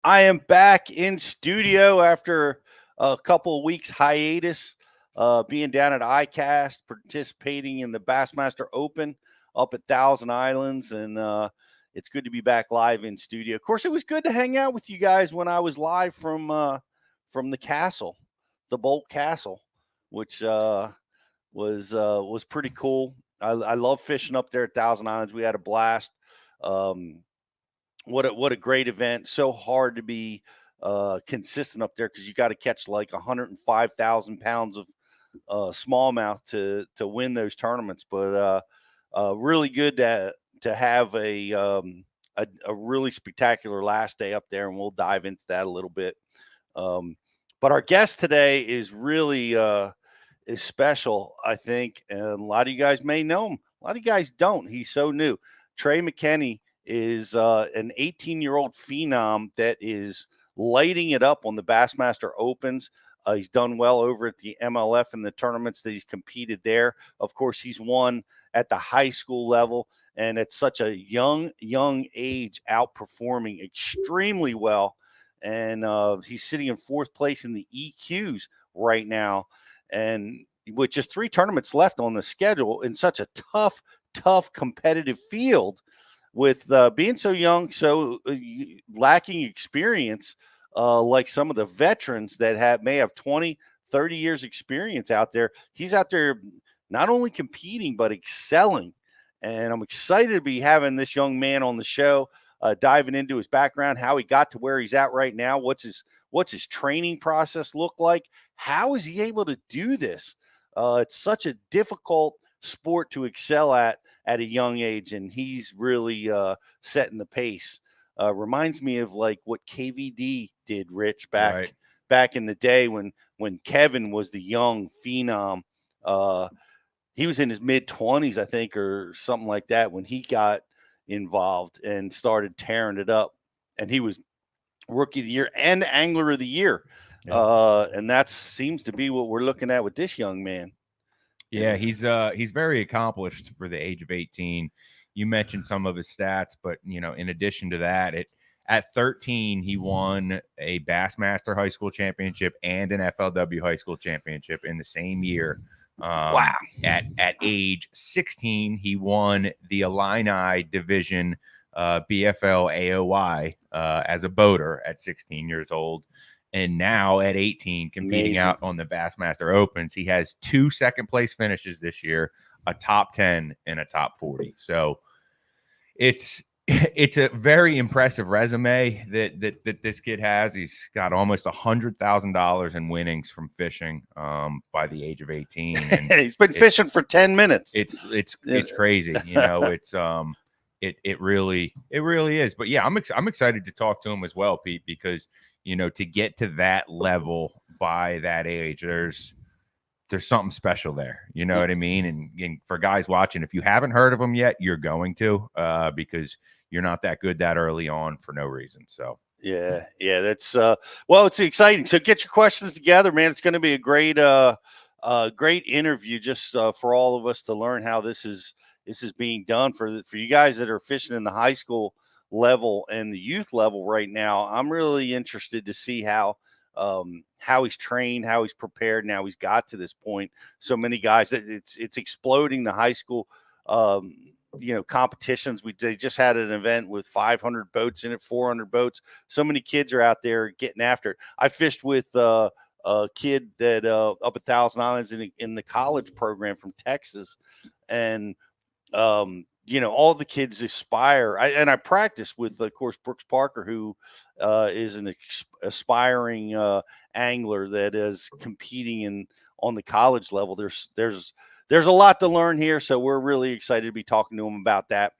I am back in studio after a couple of weeks hiatus, being down at ICAST, participating in the Bassmaster Open up at Thousand Islands, and it's good to be back live in studio. Of course, it was good to hang out with you guys when I was live from the castle, the Bolt Castle, which was pretty cool. I love fishing up there at Thousand Islands. We had a blast. Um, what a great event. So hard to be consistent up there because you got to catch like 105,000 pounds of smallmouth to win those tournaments. But really good to have a really spectacular last day up there, and we'll dive into that a little bit. But our guest today is really is special, I think, and a lot of you guys may know him. A lot of you guys don't. He's so new. Trey McKinney is an 18-year-old phenom that is lighting it up on the Bassmaster Opens. He's done well over at the MLF in the tournaments that he's competed there. Of course, he's won at the high school level, and at such a young age, outperforming extremely well. And he's sitting in fourth place in the EQs right now. And with just 3 tournaments left on the schedule in such a tough competitive field, with being so young, so lacking experience, like some of the veterans that may have 20, 30 years experience out there. He's out there not only competing, but excelling. And I'm excited to be having this young man on the show, diving into his background, how he got to where he's at right now, what's his training process look like, how is he able to do this? It's such a difficult sport to excel at a young age, and he's really setting the pace. Reminds me of like what KVD did, Rich, back in the day when Kevin was the young phenom. He was in his mid-20s, I think, or something like that, when he got involved and started tearing it up. And he was Rookie of the Year and Angler of the Year. Yeah. And that seems to be what we're looking at with this young man. Yeah, he's very accomplished for the age of 18. You mentioned some of his stats, but in addition to that, at 13 he won a Bassmaster High School Championship and an FLW High School Championship in the same year. Wow! At age 16, he won the Illini Division BFL AOY as a boater at 16 years old. And now at 18, competing out on the Bassmaster Opens, he has 2 second-place finishes this year, a top 10 and a top 40. So it's a very impressive resume that this kid has. He's got almost $100,000 in winnings from fishing by the age of 18. And he's been fishing for 10 minutes. It's crazy. It really is. But yeah, I'm excited to talk to him as well, Pete, because to get to that level by that age, there's something special there. You know what I mean? And for guys watching, if you haven't heard of him yet, you're going to, because you're not that good that early on for no reason. So yeah, that's well, it's exciting. So get your questions together, man. It's going to be a great interview, just for all of us to learn how this is being done for you guys that are fishing in the high school level and the youth level right now. I'm really interested to see how he's trained, how he's prepared, and how he's got to this point. So many guys that it's exploding, the high school competitions. They just had an event with 500 boats in it, 400 boats. So many kids are out there getting after it. I fished with a kid that up at Thousand Islands in the college program from Texas, and all the kids aspire. I practice with, of course, Brooks Parker, who is an aspiring angler that is competing on the college level. There's a lot to learn here, so we're really excited to be talking to him about that.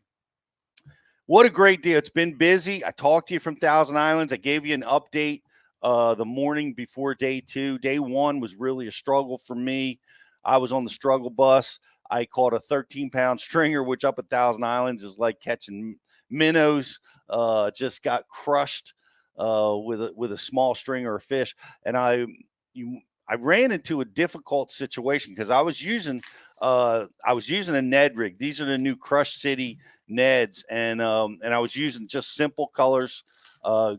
What a great deal. It's been busy. I talked to you from Thousand Islands. I gave you an update the morning before day 2. Day 1 was really a struggle for me. I was on the struggle bus. I caught a 13-pound stringer, which up at Thousand Islands is like catching minnows. Just got crushed with a small stringer of fish, and I ran into a difficult situation because I was using a Ned rig. These are the new Crush City Neds, and I was using just simple colors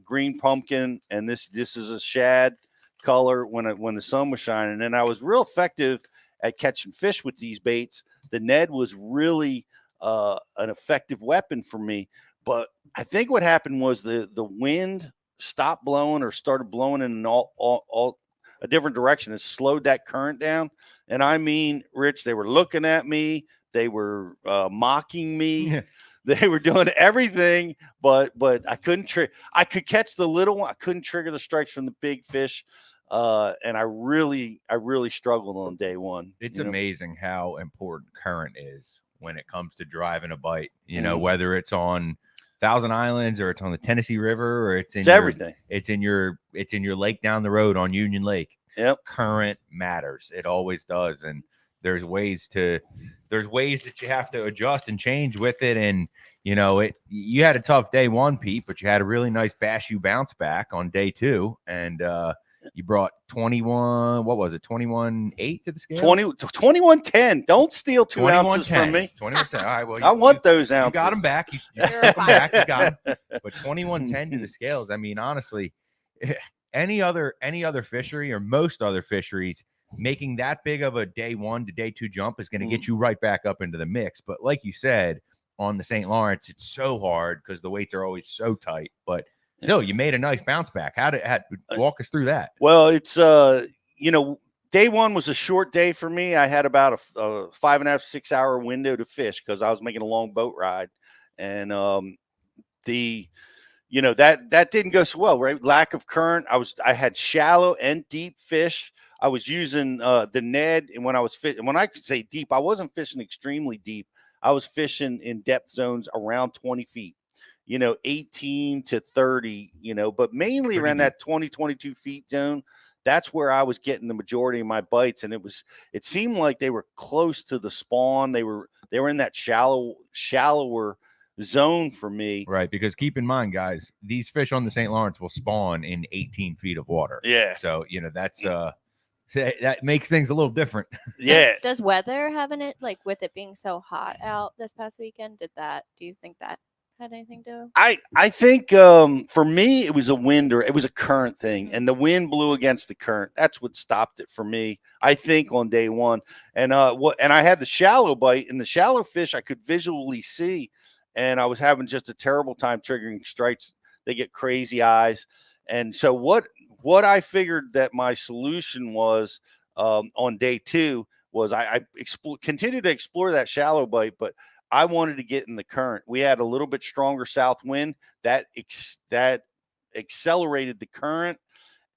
green pumpkin, and this is a shad color when the sun was shining. And I was real effective at catching fish with these baits. The Ned was really an effective weapon for me. But I think what happened was the wind stopped blowing or started blowing in all a different direction. It slowed that current down. And I mean, Rich, they were looking at me. They were mocking me. They were doing everything, but I couldn't trigger. I could catch the little one. I couldn't trigger the strikes from the big fish. And I really struggled on day one. It's amazing how important current is when it comes to driving a bite, whether it's on Thousand Islands or it's on the Tennessee River or it's everything. It's in your lake down the road on Union Lake. Yep. Current matters. It always does. And there's ways that you have to adjust and change with it. And, you had a tough day one, Pete, but you had a really nice Bass U bounce back on day two. And, you brought 21, what was it? 21.8 to the scale? 21.10. Don't steal 2 ounces from me. 21.10. All right. Well, I want those ounces. You got them back. You took them back. You got them. But 21.10 to the scales. I mean, honestly, any other fishery or most other fisheries, making that big of a day one to day two jump is going to get you right back up into the mix. But like you said, on the St. Lawrence, it's so hard because the weights are always so tight. But still, you made a nice bounce back. Walk us through that? Well, it's day one was a short day for me. I had about a 5.5 6 hour window to fish because I was making a long boat ride, and that didn't go so well. Right, lack of current. I had shallow and deep fish. I was using the Ned, and when I could say deep, I wasn't fishing extremely deep. I was fishing in depth zones around 20 feet. 18 to 30, but mainly around that 20, 22 feet zone. That's where I was getting the majority of my bites. And it seemed like they were close to the spawn. They were in that shallower zone for me. Right. Because keep in mind, guys, these fish on the St. Lawrence will spawn in 18 feet of water. Yeah. So, that's, that makes things a little different. Yeah. Does weather have in it, like with it being so hot out this past weekend? Do you think that had anything to do? I think for me it was a wind or it was a current thing, and the wind blew against the current. That's what stopped it for me, I think, on day one. And and I had the shallow bite, and the shallow fish I could visually see, and I was having just a terrible time triggering strikes. They get crazy eyes. And so what I figured that my solution was on day two was I continued to explore that shallow bite, but I wanted to get in the current. We had a little bit stronger south wind that accelerated the current,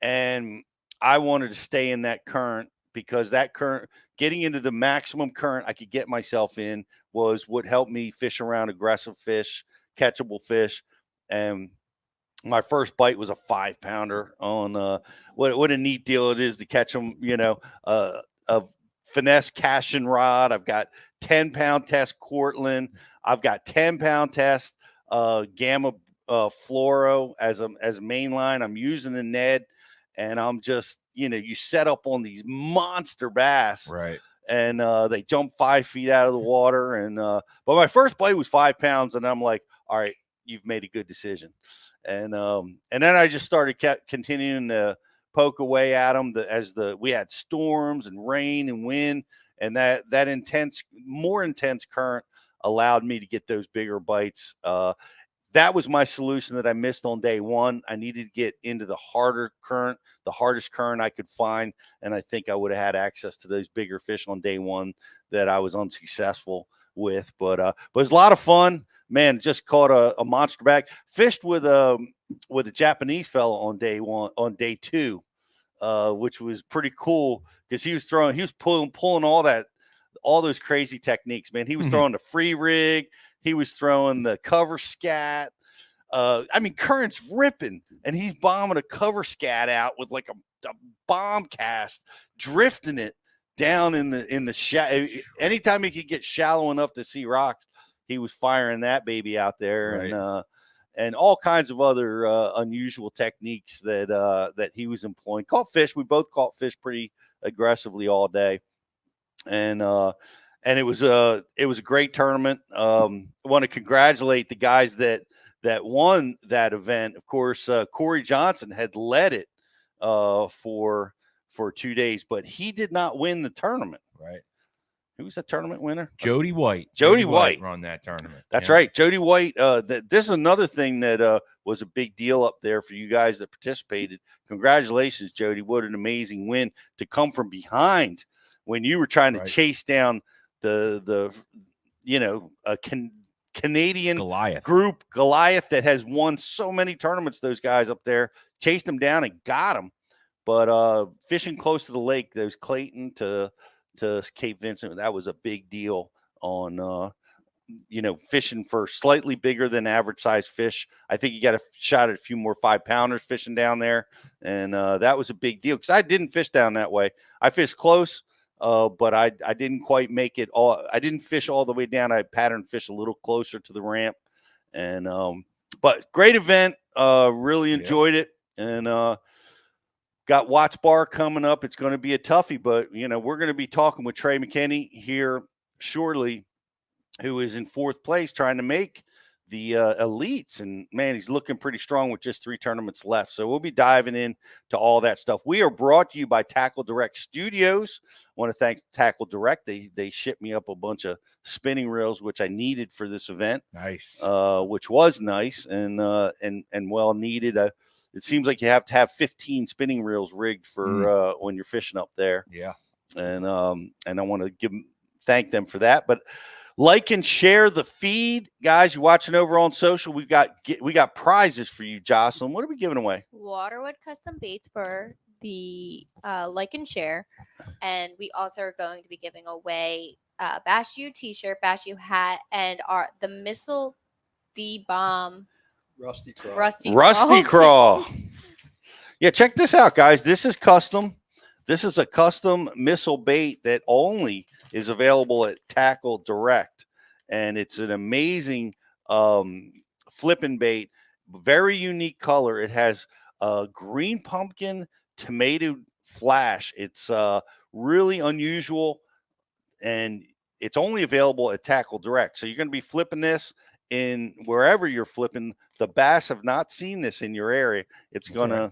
and I wanted to stay in that current because that current, getting into the maximum current I could get myself in, was what helped me fish around aggressive fish, catchable fish. And my first bite was a 5-pounder on what a neat deal it is to catch them, a finesse casting rod. I've got 10-pound test Cortland. I've got 10-pound test Gamma Fluoro as a main line. I'm using the Ned, and I'm just, you set up on these monster bass, right? And they jump 5 feet out of the water. And but my first bite was 5 pounds, and I'm like, all right, you've made a good decision. And then I just started continuing to poke away at them we had storms and rain and wind, and that more intense current allowed me to get those bigger bites. That was my solution that I missed on day one. I needed to get into the harder current, the hardest current I could find, and I think I would have had access to those bigger fish on day one that I was unsuccessful with. But it was a lot of fun. Man, just caught a monster bag. Fished with a Japanese fellow on day two, which was pretty cool because he was pulling all those crazy techniques, man. He was throwing the free rig, he was throwing the cover scat. Current's ripping, and he's bombing a cover scat out with like a bomb cast, drifting it down in the shallow. Anytime he could get shallow enough to see rocks, he was firing that baby out there. Right. And all kinds of other unusual techniques that he was employing. Caught fish. We both caught fish pretty aggressively all day, and it was a great tournament. I want to congratulate the guys that that won that event. Of course, Corey Johnson had led it for 2 days, but he did not win the tournament. Right. Who was the tournament winner? Jody White. Jody White won that tournament. That's right. Jody White. This is another thing that was a big deal up there for you guys that participated. Congratulations, Jody. What an amazing win to come from behind when you were trying to chase down the Canadian group, Goliath, that has won so many tournaments. Those guys up there chased them down and got them. But fishing close to the lake, those Clayton to Cape Vincent, that was a big deal on fishing for slightly bigger than average size fish. I think you got a shot at a few more 5-pounders fishing down there, and that was a big deal because I didn't fish down that way. I fished close, but I didn't quite make it all. I didn't fish all the way down. I pattern fish a little closer to the ramp, and but great event. Really enjoyed it, and got Watts Bar coming up. It's going to be a toughie, but we're going to be talking with Trey McKinney here shortly, who is in 4th place trying to make the elites. And man, he's looking pretty strong with just 3 tournaments left. So we'll be diving in to all that stuff. We are brought to you by Tackle Direct Studios. I want to thank Tackle Direct. They shipped me up a bunch of spinning reels, which I needed for this event. Nice. Which was nice and well needed. It seems like you have to have 15 spinning reels rigged for when you're fishing up there. Yeah. And I want to thank them for that. But like and share the feed, guys. You're watching over on social. We got prizes for you, Jocelyn. What are we giving away? Waterwood custom baits for the like and share, and we also are going to be giving away Bash U t-shirt, Bash U hat, and the missile D-bomb Rusty Crawl. Rusty Crawl. Yeah, check this out, guys. This is custom. This is a custom missile bait that only is available at Tackle Direct, and it's an amazing flipping bait. Very unique color. It has a green pumpkin tomato flash. It's really unusual, and it's only available at Tackle Direct. So you're going to be flipping this in wherever you're flipping. The bass have not seen this in your area. It's gonna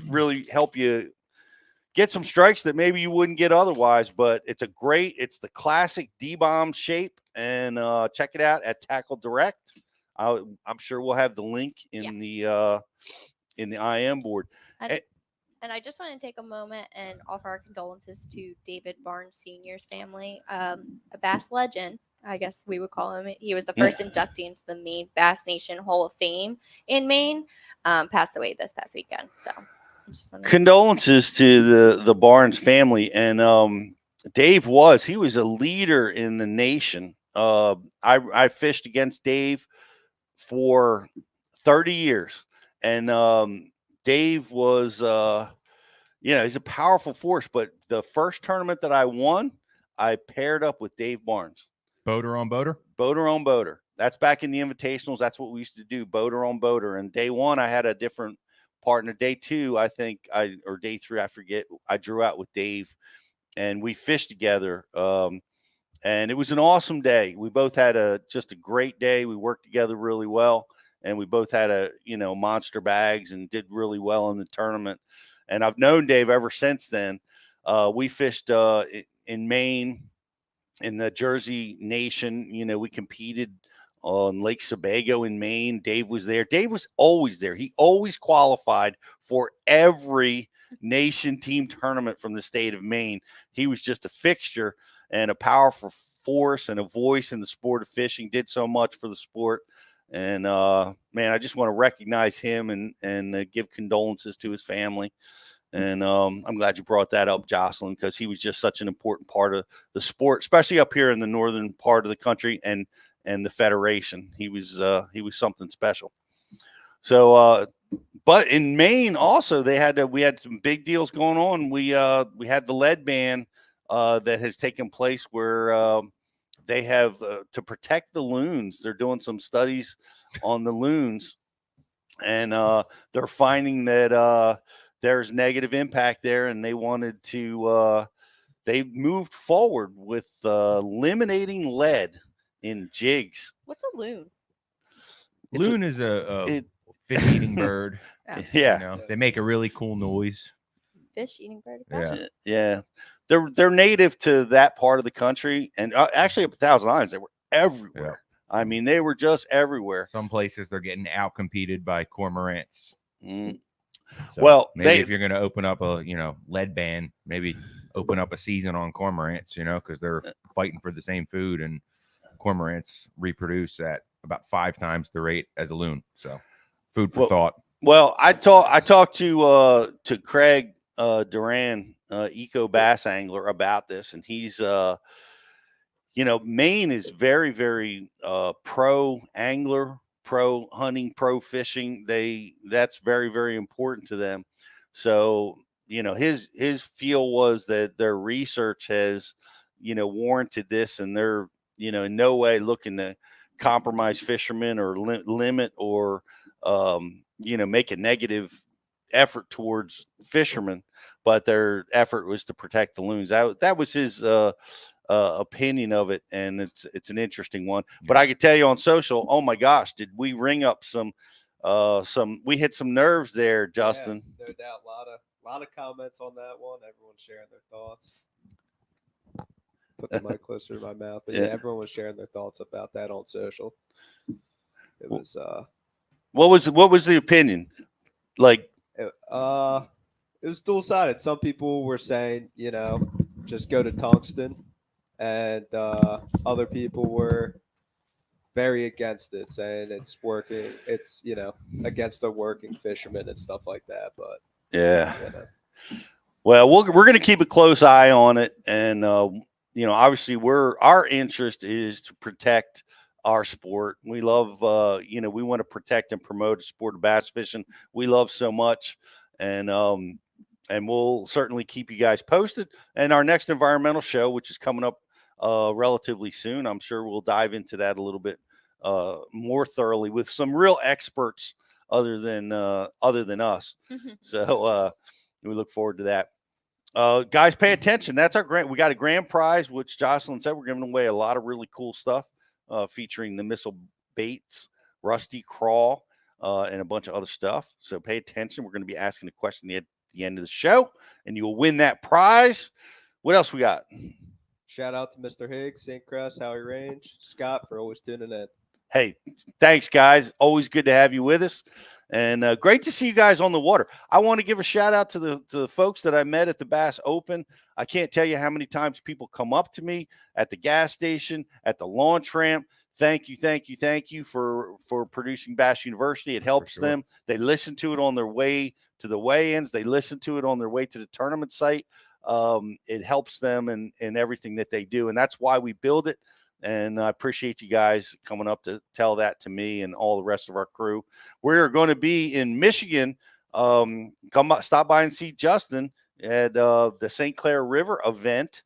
really help you get some strikes that maybe you wouldn't get otherwise. But it's the classic D-bomb shape, and check it out at Tackle Direct. I'm sure we'll have the link in the IM board. And I just want to take a moment and offer our condolences to David Barnes Sr.'s family, a bass legend, I guess we would call him. He was the first inductee into the Maine Bass Nation Hall of Fame in Maine. Passed away this past weekend. So condolences to the Barnes family. And Dave was a leader in the nation. I fished against Dave for 30 years. And Dave was, he's a powerful force. But the first tournament that I won, I paired up with Dave Barnes. Boater on boater? Boater on boater. That's back in the invitationals. That's what we used to do, boater on boater. And day 1, I had a different partner. Day 2, or day 3, I forget, I drew out with Dave, and we fished together. And it was an awesome day. We both had just a great day. We worked together really well, and we both had monster bags and did really well in the tournament. And I've known Dave ever since then. We fished in Maine, in the Jersey Nation. We competed on Lake Sebago in Maine. Dave was there. Dave was always there. He always qualified for every nation team tournament from the state of Maine. He was just a fixture and a powerful force and a voice in the sport of fishing. Did so much for the sport. And man, I just want to recognize him and give condolences to his family. And I'm glad you brought that up, Jocelyn, because he was just such an important part of the sport, especially up here in the northern part of the country and the Federation. He was something special. So, but in Maine also, we had some big deals going on. We had the lead ban that has taken place where they have to protect the loons. They're doing some studies on the loons, and they're finding that there's negative impact there, and they wanted to they moved forward with eliminating lead in jigs. What's a loon? Loon is a it- fish-eating bird. Yeah. You know, they make a really cool noise. Fish eating bird. Yeah. Gotcha. Yeah. They're native to that part of the country, and actually up 1,000 Islands, they were everywhere. I mean, they were just everywhere. Some places they're getting outcompeted by cormorants. Mm. So Well, maybe if you're going to open up a lead band, maybe open up a season on cormorants, because they're fighting for the same food, and cormorants reproduce at about 5 times the rate as a loon. So food for thought. Well, I talked to Craig Duran, eco bass angler, about this, and he's Maine is very, very pro angler, pro hunting, pro fishing. That's very, very important to them. So his feel was that their research has warranted this, and they're in no way looking to compromise fishermen or limit or make a negative effort towards fishermen, but their effort was to protect the loons. That was his opinion of it, and it's an interesting one. But I could tell you on social, oh my gosh, did we ring up some we hit some nerves there, Justin. Yeah, no doubt. A lot of comments on that one. Everyone sharing their thoughts. Put the mic closer to my mouth. But yeah, everyone was sharing their thoughts about that on social. It was what was the opinion? Like it was dual-sided. Some people were saying, just go to tungsten, and other people were very against it, saying it's working, it's against the working fishermen and stuff like that. But yeah, well, we're going to keep a close eye on it, and obviously our interest is to protect our sport. We love we want to protect and promote the sport of bass fishing we love so much, and we'll certainly keep you guys posted. And our next environmental show, which is coming up relatively soon, I'm sure we'll dive into that a little bit more thoroughly with some real experts other than us. So we look forward to that. Guys, pay attention. That's our grant. We got a grand prize, which Jocelyn said we're giving away a lot of really cool stuff featuring the missile baits, rusty crawl, and a bunch of other stuff. So pay attention. We're going to be asking a question at the end of the show, and you will win that prize. What else we got? Shout out to Mr. Higgs, St. Cross, Howie Range, Scott for always tuning in. Hey, thanks, guys. Always good to have you with us, and great to see you guys on the water. I want to give a shout out to the folks that I met at the Bass Open. I can't tell you how many times people come up to me at the gas station, at the launch ramp. Thank you for producing Bass University. It helps them. They listen to it on their way to the weigh-ins. They listen to it on their way to the tournament site. It helps them in everything that they do, and that's why we build it. And I appreciate you guys coming up to tell that to me and all the rest of our crew. We're going to be in Michigan. Stop by and see Justin at the St. Clair River event.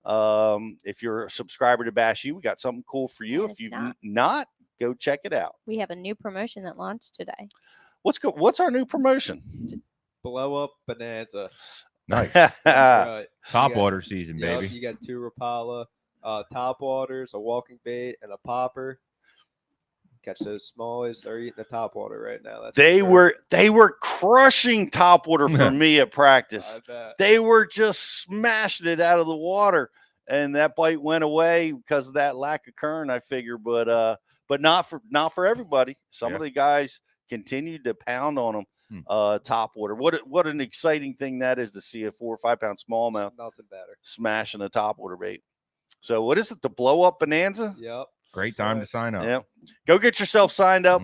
If you're a subscriber to Bash U, we got something cool for you. If you've not, go check it out. We have a new promotion that launched today. What's our new promotion? Blow up bonanza. Nice. That's right. Top water season, baby. You got 2 Rapala, top waters, a walking bait, and a popper. Catch those smallies. They're eating the top water right now. They were crushing top water for me at practice. They were just smashing it out of the water, and that bite went away because of that lack of current, I figure. But not for everybody. Some of the guys continued to pound on them. Top water. What an exciting thing that is to see a 4 or 5 pound smallmouth. Nothing better. Smashing a top water bait. So what is it? The blow up bonanza? Yep. Great time to sign up. Yeah. Go get yourself signed up.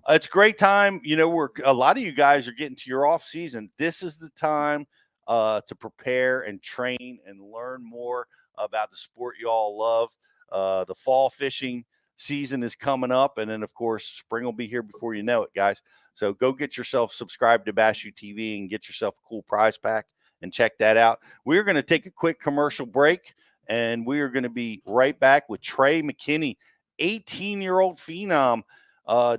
It's a great time. A lot of you guys are getting to your off season. This is the time to prepare and train and learn more about the sport you all love. The fall fishing season is coming up, and then of course spring will be here before you know it, guys. So go get yourself subscribed to Bass U TV and get yourself a cool prize pack and check that out. We're going to take a quick commercial break, and we are going to be right back with Trey McKinney, 18-year-old phenom,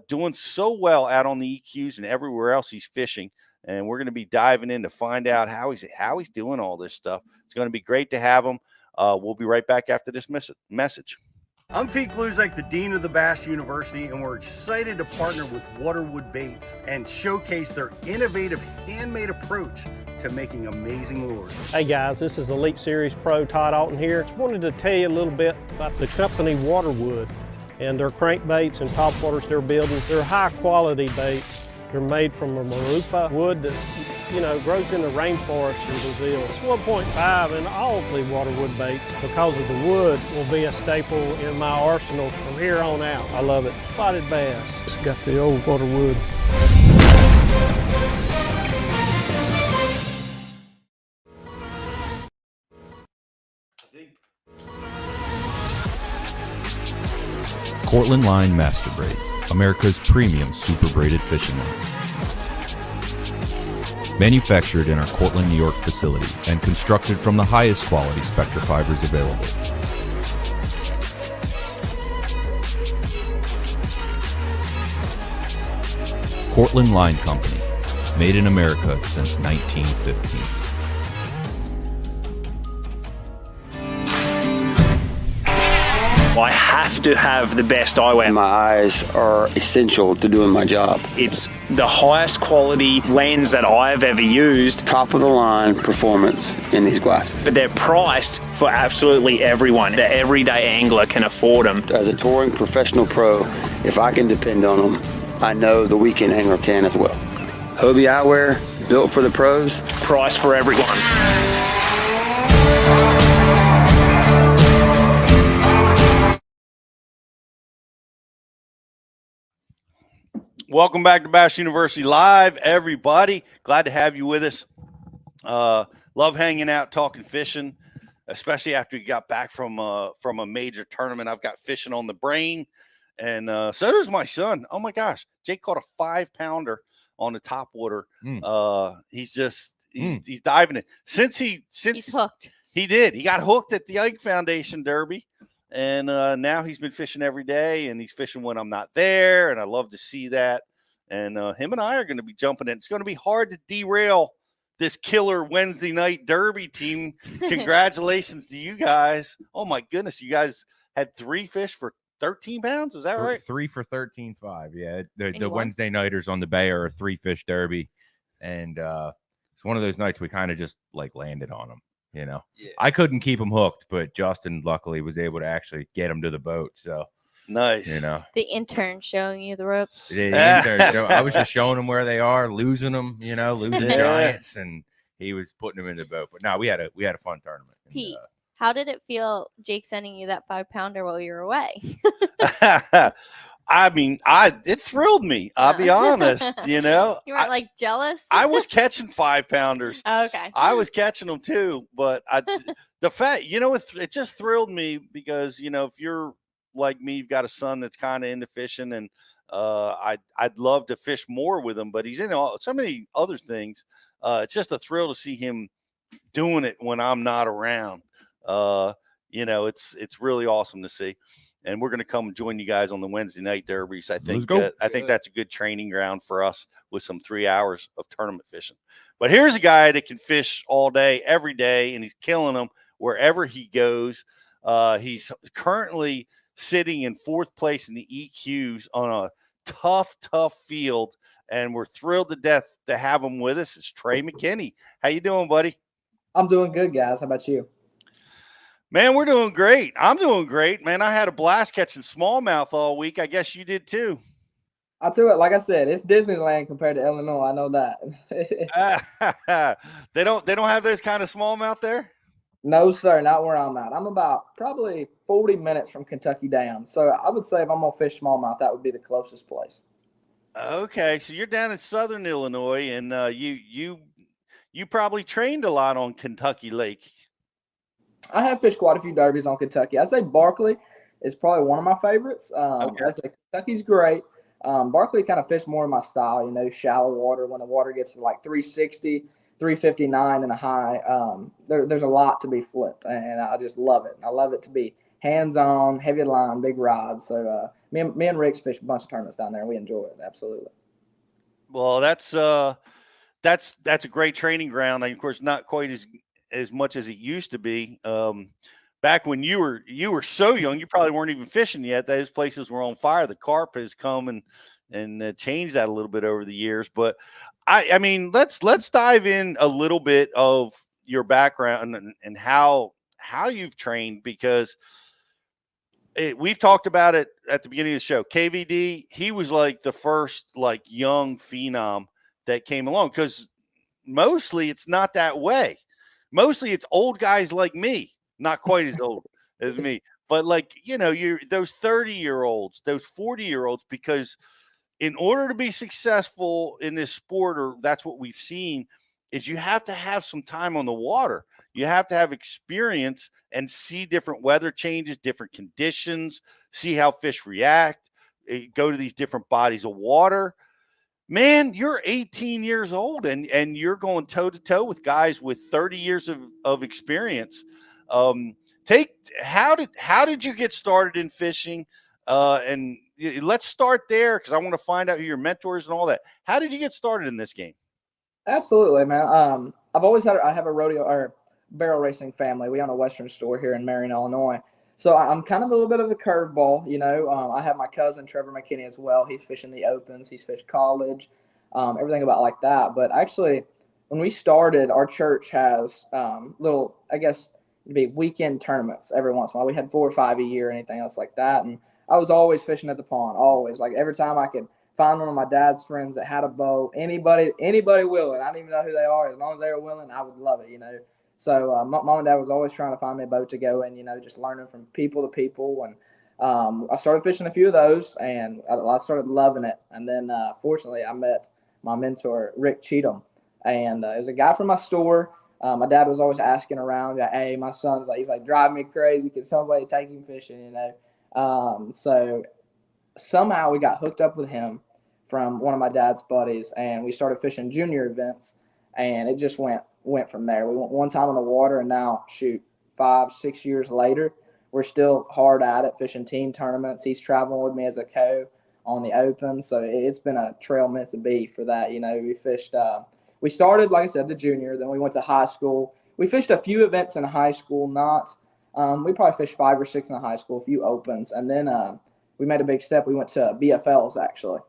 doing so well out on the EQs and everywhere else he's fishing. And we're going to be diving in to find out how he's doing all this stuff. It's going to be great to have him. We'll be right back after this message. I'm Pete Gluzek, the Dean of the Bass University, and we're excited to partner with Waterwood Baits and showcase their innovative handmade approach to making amazing lures. Hey guys, this is Elite Series Pro Todd Alton here. Just wanted to tell you a little bit about the company Waterwood and their crankbaits and topwaters they're building. They're high quality baits. They're made from a marupa wood that's, grows in the rainforest in Brazil. It's 1.5 in all the Waterwood baits because of the wood will be a staple in my arsenal from here on out. I love it. Spotted bass. It's got the old Waterwood. Cortland Line Master Braid, America's premium super braided fishing line. Manufactured in our Cortland, New York facility and constructed from the highest quality Spectra fibers available. Cortland Line Company, made in America since 1915. I have to have the best eyewear. My eyes are essential to doing my job. It's the highest quality lens that I've ever used. Top of the line performance in these glasses. But they're priced for absolutely everyone. The everyday angler can afford them. As a touring professional pro, if I can depend on them, I know the weekend angler can as well. Hobie eyewear, built for the pros. Price for everyone. Welcome back to Bass University Live, everybody. Glad to have you with us. Love hanging out, talking fishing, especially after you got back from a major tournament. I've got fishing on the brain, and so does my son. Oh my gosh, Jake caught a 5-pounder on the top water. He's diving it since he's hooked. He got hooked at the Ike Foundation Derby. And now he's been fishing every day, and he's fishing when I'm not there, and I love to see that. And him and I are going to be jumping in. It's going to be hard to derail this killer Wednesday night derby team. Congratulations to you guys. Oh, my goodness. You guys had 3 fish for 13 pounds. Is that right? 3 for 13.5. Yeah. The Wednesday nighters on the Bay are a 3-fish derby. And it's one of those nights we kind of just landed on them. Yeah. I couldn't keep him hooked, but Justin luckily was able to actually get him to the boat. So nice. The intern showing you the ropes. I was just showing him where they are, losing them, losing giants, and he was putting them in the boat. But no, we had a fun tournament. Pete, how did it feel, Jake sending you that 5-pounder while you were away? I mean, it thrilled me. I'll be honest. You weren't jealous. I was catching 5-pounders. Okay. I was catching them too, but the fact, it just thrilled me because if you're like me, you've got a son that's kind of into fishing, and I'd love to fish more with him, but he's into so many other things. It's just a thrill to see him doing it when I'm not around. It's really awesome to see. And we're going to come join you guys on the Wednesday night derbies. I think that's a good training ground for us with some 3 hours of tournament fishing. But here's a guy that can fish all day, every day, and he's killing them wherever he goes. He's currently sitting in 4th place in the EQs on a tough field, and we're thrilled to death to have him with us. It's Trey McKinney. How you doing, buddy? I'm doing good, guys. How about you? Man, we're doing great. I'm doing great, man. I had a blast catching smallmouth all week. I guess you did too. I'll tell you what, like I said, it's Disneyland compared to Illinois. I know that. They don't have those kind of smallmouth there? No, sir, not where I'm at. I'm about probably 40 minutes from Kentucky down. So I would say if I'm gonna fish smallmouth, that would be the closest place. Okay, so you're down in southern Illinois, and you probably trained a lot on Kentucky Lake. I have fished quite a few derbies on Kentucky. I'd say Barkley is probably one of my favorites. Okay. I'd say Kentucky's great. Barkley kind of fished more in my style, shallow water when the water gets to 360, 359 and a high. There's a lot to be flipped, and I just love it. I love it to be hands-on, heavy line, big rods. So me and Rick's fished a bunch of tournaments down there, and we enjoy it. Absolutely. Well, that's a great training ground. And of course, not quite as much as it used to be. back when you were so young, you probably weren't even fishing yet. Those places were on fire. The carp has come and changed that a little bit over the years. But I mean, let's dive in a little bit of your background and how you've trained, because we've talked about it at the beginning of the show. KVD, he was like the first like young phenom that came along, because mostly it's not that way. Mostly it's old guys like me, not quite as old as me, but like, you're those 30-year-olds, those 40-year-olds, because in order to be successful in this sport, or that's what we've seen, is you have to have some time on the water. You have to have experience and see different weather changes, different conditions, see how fish react, go to these different bodies of water. Man, you're 18 years old and you're going toe to toe with guys with 30 years of experience. How did you get started in fishing? And let's start there, because I want to find out who your mentors and all that. How did you get started in this game? Absolutely, man. I have a rodeo or barrel racing family. We own a Western store here in Marion, Illinois. So I'm kind of a little bit of a curveball, I have my cousin, Trevor McKinney, as well. He's fishing the Opens. He's fished college, everything about like that. But actually, when we started, our church has little, I guess, it'd be weekend tournaments every once in a while. We had 4 or 5 a year, anything else like that. And I was always fishing at the pond, always. Like every time I could find one of my dad's friends that had a boat, anybody willing. I don't even know who they are. As long as they were willing, I would love it, So mom and dad was always trying to find me a boat to go in, just learning from people to people. And I started fishing a few of those, and I started loving it. And then, fortunately, I met my mentor, Rick Cheatham. And it was a guy from my store. My dad was always asking around, hey, my son's he's driving me crazy. Can somebody take him fishing, So somehow we got hooked up with him from one of my dad's buddies, and we started fishing junior events, and it just went from there. We went one time on the water, and now, 5-6 years later, we're still hard at it, fishing team tournaments. He's traveling with me as a co on the Open, so it's been a trail meant to be for that. We fished. We started, like I said, the junior. Then we went to high school. We fished a few events in high school. We probably fished 5 or 6 in the high school, a few Opens, and then we made a big step. We went to BFLs actually.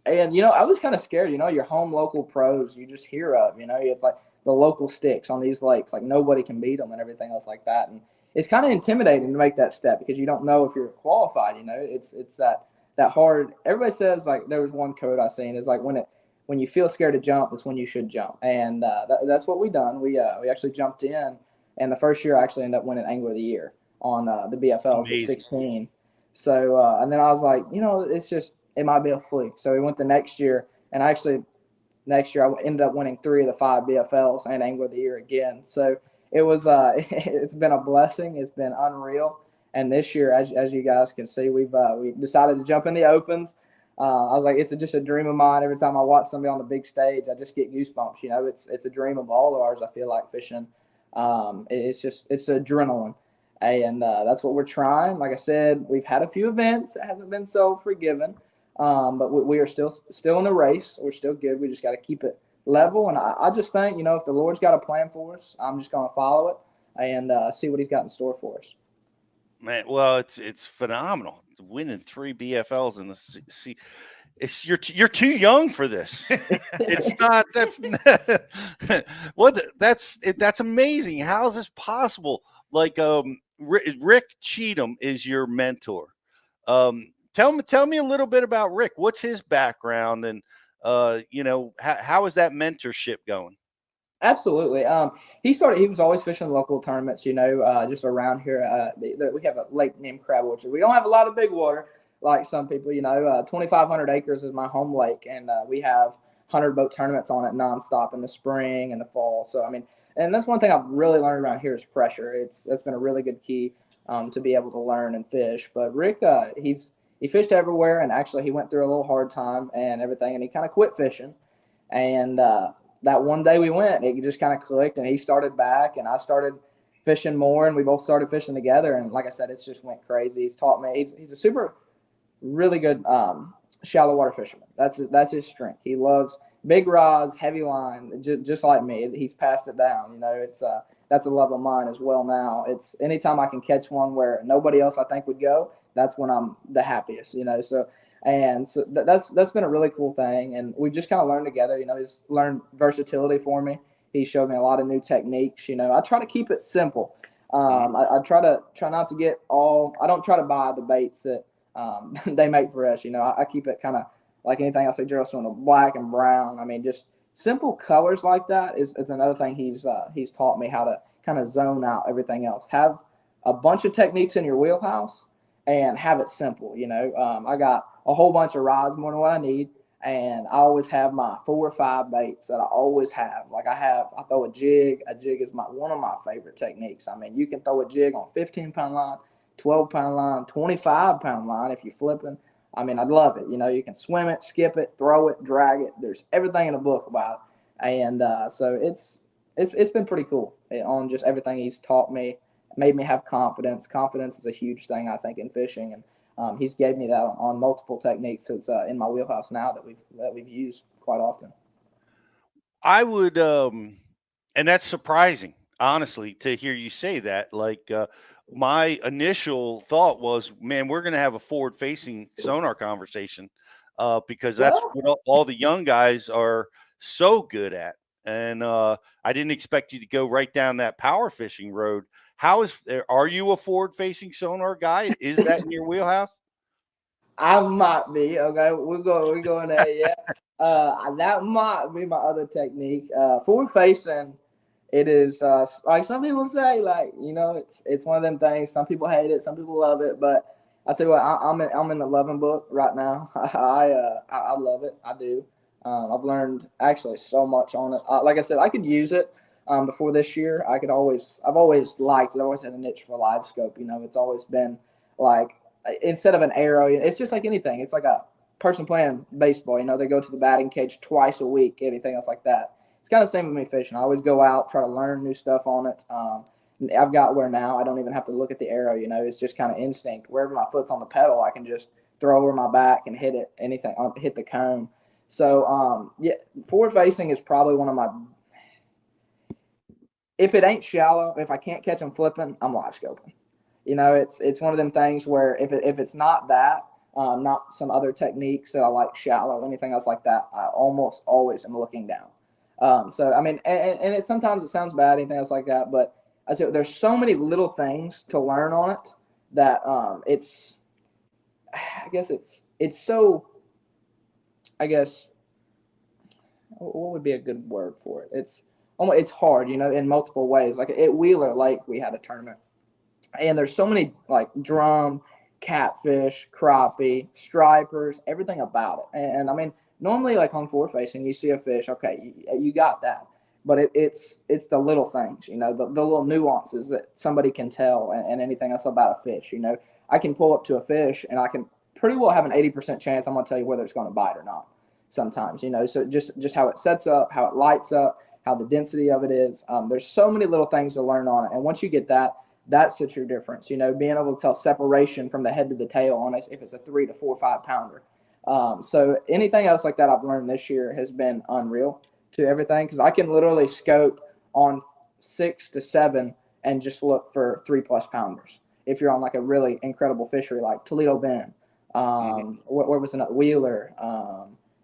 And, I was kind of scared, your home local pros you just hear of, it's like the local sticks on these lakes, like nobody can beat them and everything else like that. And it's kind of intimidating to make that step, because you don't know if you're qualified, it's that hard. Everybody says, there was one quote I seen is when you feel scared to jump, that's when you should jump. And that's what we done. We actually jumped in, and the first year I actually ended up winning Angler of the Year on the BFLs. Amazing. At 16. So, and then I was like, it might be a fluke. So we went the next year, and next year I ended up winning 3 of the 5 BFLs and Angler of the Year again. So it was, it's been a blessing. It's been unreal. And this year, as you guys can see, we decided to jump in the Opens. I was like, it's just a dream of mine. Every time I watch somebody on the big stage, I just get goosebumps. It's a dream of all of ours. I feel like fishing. It's adrenaline. And that's what we're trying. Like I said, we've had a few events. It hasn't been so forgiving. But we are still in the race. We're still good. We just got to keep it level. And I just think, if the Lord's got a plan for us, I'm just going to follow it and see what he's got in store for us. Man, well, it's phenomenal. Winning 3 BFLs in the sea. You're too young for this. It's not. That's amazing. How is this possible? Rick Cheatham is your mentor. Tell me a little bit about Rick. What's his background, and how is that mentorship going? Absolutely. He was always fishing local tournaments, just around here. We have a lake named Crab Orchard. We don't have a lot of big water like some people, 2,500 acres is my home lake, and we have 100 boat tournaments on it nonstop in the spring and the fall. So, and that's one thing I've really learned around here is pressure. That's been a really good key to be able to learn and fish. But Rick, he fished everywhere, and actually he went through a little hard time and everything, and he kind of quit fishing. And that one day we went, it just kind of clicked, and he started back, and I started fishing more, and we both started fishing together. And like I said, it's just went crazy. He's taught me. He's a super, really good shallow water fisherman. That's his strength. He loves big rods, heavy line, just like me. He's passed it down. that's a love of mine as well. Now it's anytime I can catch one where nobody else I think would go, that's when I'm the happiest, you know. So that's been a really cool thing, and we just kind of learned together. You know, he's learned versatility for me. He showed me a lot of new techniques. You know, I try to keep it simple. I try not to get all. I don't try to buy the baits that they make for us. You know, I keep it kind of like anything I say, Gerald, so black and brown. I mean, just simple colors like that is another thing he's taught me how to kind of zone out everything else. Have a bunch of techniques in your wheelhouse and have it simple. You know, I got a whole bunch of rods, more than what I need. And I always have my 4 or 5 baits that I always have. Like I throw a jig. A jig is one of my favorite techniques. I mean, you can throw a jig on 15-pound line, 12-pound line, 25-pound line if you're flipping. I mean, I love it. You know, you can swim it, skip it, throw it, drag it. There's everything in the book about it. And so it's been pretty cool on just everything he's taught me, made me have confidence. Confidence is a huge thing, I think, in fishing. And he's gave me that on multiple techniques. So it's in my wheelhouse now that we've used quite often. I would, and that's surprising, honestly, to hear you say that. Like my initial thought was, man, we're going to have a forward-facing sonar conversation because that's what all the young guys are so good at. And I didn't expect you to go right down that power fishing road. Are you a forward-facing sonar guy? Is that in your wheelhouse? I might be. Okay, we're going there. Yeah, that might be my other technique. Forward-facing, it is like some people say, like, you know, it's one of them things. Some people hate it, some people love it. But I tell you what, I'm in the loving book right now. I love it. I do. I've learned actually so much on it. Like I said, I could use it. Before this year, I've always liked it. I've always had a niche for live scope. You know, it's always been like, instead of an arrow, it's just like anything. It's like a person playing baseball. You know, they go to the batting cage twice a week, anything else like that. It's kind of the same with me fishing. I always go out, try to learn new stuff on it. I've got where now I don't even have to look at the arrow. You know, it's just kind of instinct. Wherever my foot's on the pedal, I can just throw over my back and hit it, hit the cone. So, yeah, forward facing is probably one of my. If it ain't shallow, if I can't catch them flipping, I'm live scoping. You know, it's one of them things where if it's not that, not some other techniques that I like shallow, anything else like that, I almost always am looking down. So I mean, and sometimes it sounds bad, anything else like that, but I say there's so many little things to learn on it that I guess it's so. I guess what would be a good word for it? It's hard, you know, in multiple ways. Like at Wheeler Lake, we had a tournament, and there's so many like drum, catfish, crappie, stripers, everything about it. And I mean, normally like on forward facing, you see a fish, okay, you got that, but it's the little things, you know, the little nuances that somebody can tell, and anything else about a fish. You know, I can pull up to a fish, and I can pretty well have an 80% chance I'm going to tell you whether it's going to bite or not. Sometimes, you know, so just how it sets up, how it lights up, how the density of it is. There's so many little things to learn on it. And once you get that, that's the true difference, you know, being able to tell separation from the head to the tail on it if it's a 3 to 4 or 5 pounder. So anything else like that I've learned this year has been unreal to everything, because I can literally scope on 6 to 7 and just look for 3+ pounders. If you're on like a really incredible fishery like Toledo Bend, where was another Wheeler?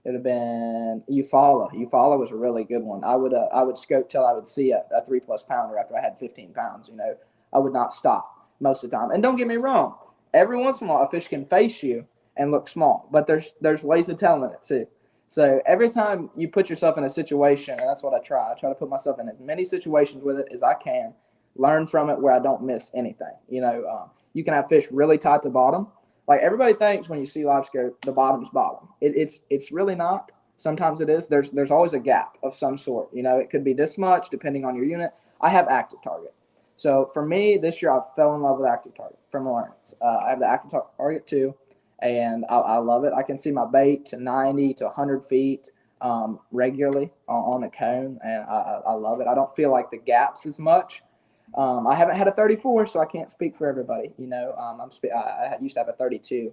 It would have been Eufaula. Eufaula was a really good one. I would scope till I would see a 3+ pounder after I had 15 pounds. You know, I would not stop most of the time. And don't get me wrong, every once in a while a fish can face you and look small, but there's ways of telling it too. So every time you put yourself in a situation, and that's what I try to put myself in as many situations with it as I can, learn from it where I don't miss anything. You know, you can have fish really tight to bottom. Like everybody thinks when you see live scope, the bottom's bottom. It's really not. Sometimes it is. There's always a gap of some sort. You know, it could be this much depending on your unit. I have active target. So for me, this year I fell in love with active target from Lawrence. I have the active target too, and I love it. I can see my bait to 90 to 100 feet regularly on the cone, and I love it. I don't feel like the gaps as much. I haven't had a 34, so I can't speak for everybody. You know, I used to have a 32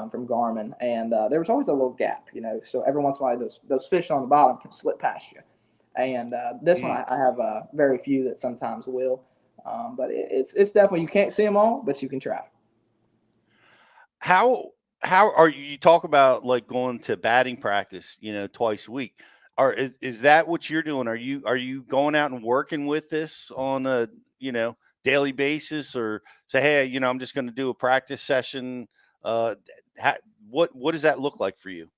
from Garmin, and there was always a little gap. You know, so every once in a while those fish on the bottom can slip past you. And this one I have very few that sometimes will. But it's definitely, you can't see them all, but you can try. How are you talk about like going to batting practice, twice a week? Is that what you're doing? Are you going out and working with this on a, daily basis, or say, hey, I'm just going to do a practice session? What does that look like for you?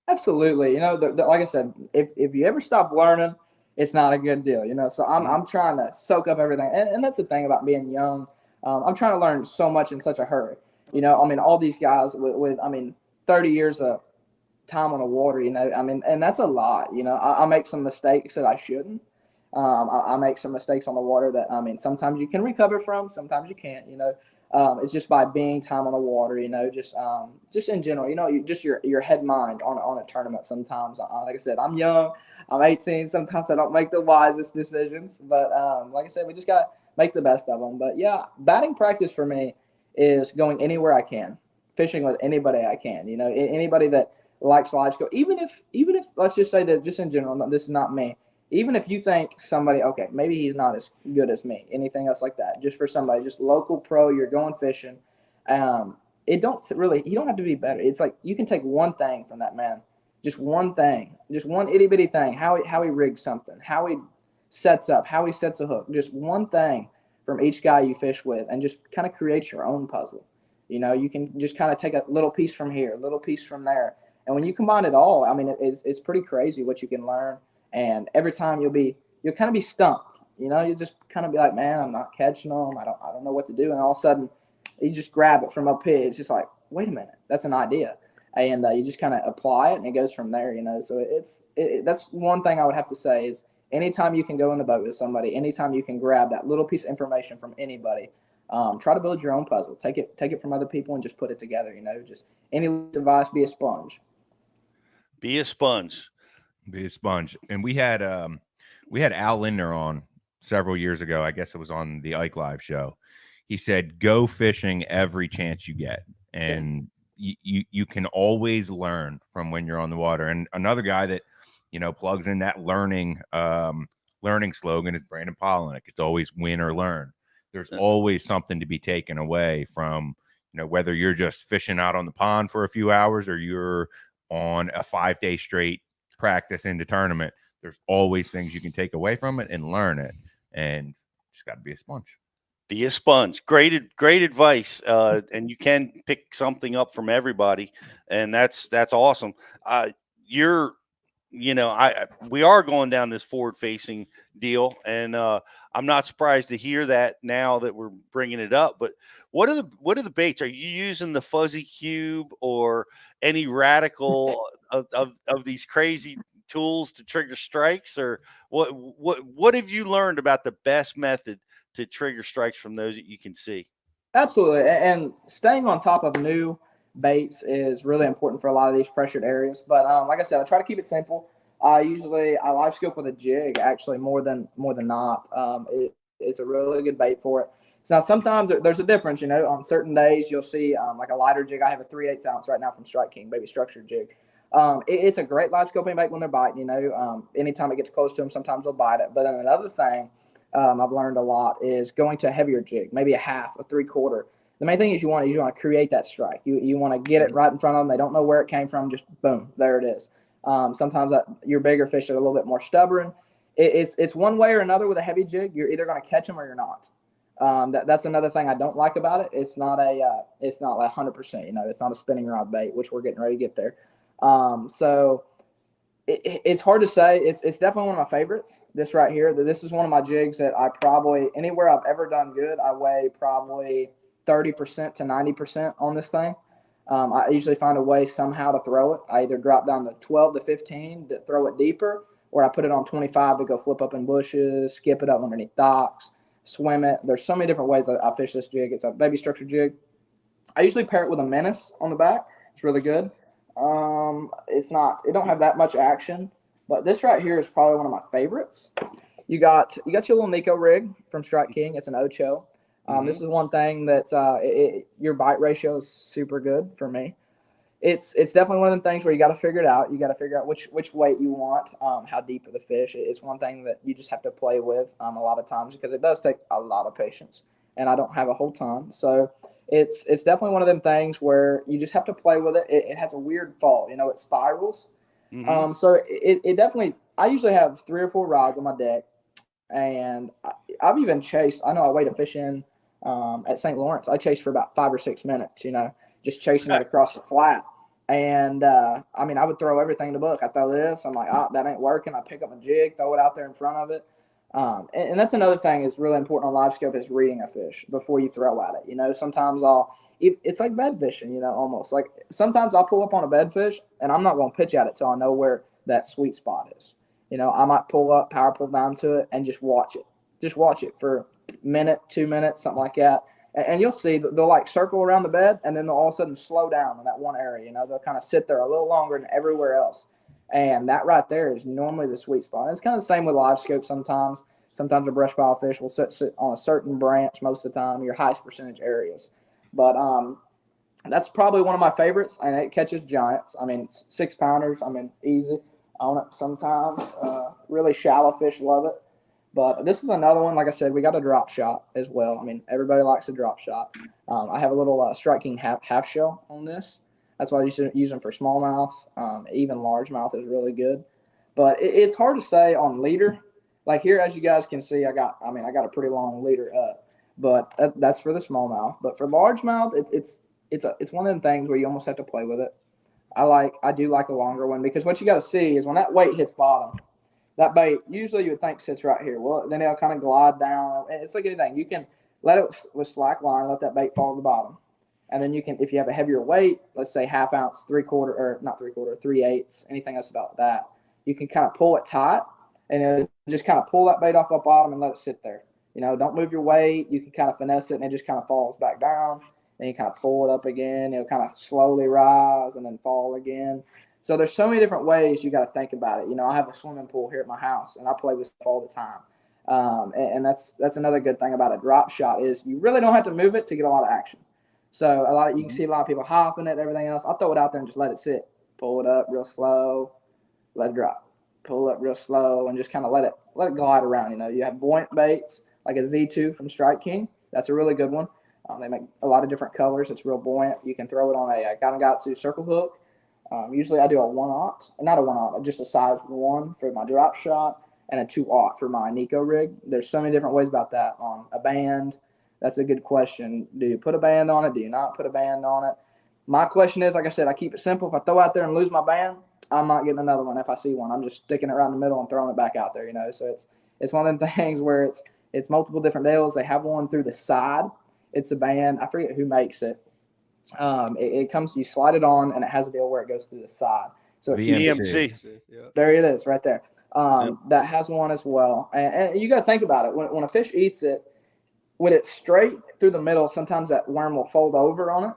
Absolutely. Like I said, if you ever stop learning, it's not a good deal, So I'm trying to soak up everything. And that's the thing about being young. I'm trying to learn so much in such a hurry. All these guys with 30 years of time on the water, and that's a lot. I make some mistakes that I shouldn't. I make some mistakes on the water that, sometimes you can recover from, sometimes you can't, it's just by being time on the water, just in general, just your head mind on a tournament. Sometimes, like I said, I'm young, I'm 18. Sometimes I don't make the wisest decisions, but like I said, we just got to make the best of them. But yeah, batting practice for me is going anywhere I can, fishing with anybody I can, anybody that likes live scope, even if let's just say that, just in general, this is not me. Even if you think somebody, okay, maybe he's not as good as me, anything else like that, just for somebody, just local pro, you're going fishing. You don't have to be better. It's like you can take one thing from that man, just one thing, just one itty bitty thing, how he rigs something, how he sets up, how he sets a hook, just one thing from each guy you fish with, and just kind of create your own puzzle. You can just kind of take a little piece from here, a little piece from there. And when you combine it all, it's pretty crazy what you can learn. And every time you'll kind of be stumped, you just kind of be like, man, I'm not catching them. I don't know what to do. And all of a sudden you just grab it from up here. It's just like, wait a minute, that's an idea. And you just kind of apply it and it goes from there, So that's one thing I would have to say is anytime you can go in the boat with somebody, anytime you can grab that little piece of information from anybody, try to build your own puzzle. Take it from other people and just put it together, just any advice, be a sponge. Be a sponge. Be a sponge. And we had Al Lindner on several years ago. I guess it was on the Ike Live show. He said, go fishing every chance you get. And you can always learn from when you're on the water. And another guy that, plugs in that learning slogan is Brandon Polinick. It's always win or learn. There's always something to be taken away from, whether you're just fishing out on the pond for a few hours or you're on a 5-day straight practice into tournament. There's always things you can take away from it and learn it, and just got to be a sponge. Be a sponge. Great advice. And you can pick something up from everybody, and that's awesome. We are going down this forward-facing deal, and I'm not surprised to hear that now that we're bringing it up. But what are the baits? Are you using the fuzzy cube or any radical of these crazy tools to trigger strikes, or what have you learned about the best method to trigger strikes from those that you can see? Absolutely, and staying on top of new baits is really important for a lot of these pressured areas. But like I said, I try to keep it simple. I live scope with a jig actually more than not. It's a really good bait for it. So now sometimes there's a difference, on certain days you'll see like a lighter jig. I have a 3/8 ounce right now from Strike King, baby structured jig. It's a great live scoping bait when they're biting, anytime it gets close to them, sometimes they'll bite it. But then another thing I've learned a lot is going to a heavier jig, maybe a half, a 3/4. The main thing is you want to create that strike. You want to get it right in front of them. They don't know where it came from. Just boom, there it is. Sometimes your bigger fish are a little bit more stubborn. It's one way or another with a heavy jig. You're either going to catch them or you're not. That's another thing I don't like about it. It's not like 100%. It's not a spinning rod bait, which we're getting ready to get there. So it's hard to say. It's definitely one of my favorites. This right here. This is one of my jigs that I probably anywhere I've ever done good. I weigh probably 30% to 90% on this thing. I usually find a way somehow to throw it. I either drop down to 12 to 15 to throw it deeper, or I put it on 25 to go flip up in bushes, skip it up underneath docks, swim it. There's so many different ways I fish this jig. It's a baby structure jig. I usually pair it with a menace on the back. It's really good. It don't have that much action, but this right here is probably one of my favorites. You got your little Nico rig from Strike King. It's an Ocho. This is one thing that your bite ratio is super good for me. it's definitely one of them things where you got to figure it out. You got to figure out which weight you want, how deep are the fish. It's one thing that you just have to play with a lot of times, because it does take a lot of patience, and I don't have a whole ton. So it's definitely one of them things where you just have to play with it. It has a weird fall, it spirals. So it definitely, I usually have 3 or 4 rods on my deck, and I've even chased. I know I weighed a fish in at St. Lawrence. I chased for about 5 or 6 minutes, just chasing it across the flat. And I would throw everything in the book. I throw this, I'm like, that ain't working. I pick up a jig, throw it out there in front of it. And that's another thing that's really important on live scope, is reading a fish before you throw at it. Sometimes it's like bed fishing, almost like sometimes I'll pull up on a bed fish and I'm not going to pitch at it till I know where that sweet spot is. I might pull up, power pull down to it, and just watch it for a minute, 2 minutes, something like that. And you'll see they'll like circle around the bed, and then they'll all of a sudden slow down in that one area. They'll kind of sit there a little longer than everywhere else. And that right there is normally the sweet spot. And it's kind of the same with live scope sometimes. Sometimes a brush pile fish will sit on a certain branch most of the time, your highest percentage areas. But that's probably one of my favorites, and it catches giants. 6-pounders, easy on it sometimes. Really shallow fish love it. But this is another one. Like I said, we got a drop shot as well. Everybody likes a drop shot. I have a little Strike King half shell on this. That's why I use them for smallmouth. Even largemouth is really good. But it's hard to say on leader. Like here, as you guys can see, I got a pretty long leader up. But that's for the smallmouth. But for largemouth, it's one of them things where you almost have to play with it. I do like a longer one, because what you got to see is when that weight hits bottom, that bait, usually you would think sits right here. Well, then it'll kind of glide down. And it's like anything. You can let it with slack line, let that bait fall to the bottom. And then you can, if you have a heavier weight, let's say 1/2 ounce, 3/4, or not 3/4, 3/8, anything else about that, you can kind of pull it tight, and it'll just kind of pull that bait off the bottom and let it sit there. Don't move your weight. You can kind of finesse it, and it just kind of falls back down. Then you kind of pull it up again. It'll kind of slowly rise and then fall again. So there's so many different ways you got to think about it. I have a swimming pool here at my house, and I play with stuff all the time. And that's another good thing about a drop shot, is you really don't have to move it to get a lot of action. So you can see a lot of people hopping it, everything else. I'll throw it out there and just let it sit. Pull it up real slow, let it drop. Pull it real slow, and just kind of let it glide around. You have buoyant baits like a Z2 from Strike King. That's a really good one. They make a lot of different colors. It's real buoyant. You can throw it on a Ganegatsu circle hook. Usually I do a 1/0, not a 1/0, just a size 1 for my drop shot, and a 2/0 for my Nico rig. There's so many different ways about that. On a band, that's a good question. Do you put a band on it? Do you not put a band on it? My question is, like I said, I keep it simple. If I throw out there and lose my band, I'm not getting another one. If I see one, I'm just sticking it right in the middle and throwing it back out there. So it's one of them things where it's multiple different deals. They have one through the side. It's a band. I forget who makes it. It comes, you slide it on, and it has a deal where it goes through the side. So VMC. There it is, right there. That has one as well. And you got to think about it. When a fish eats it, with it straight through the middle, sometimes that worm will fold over on it.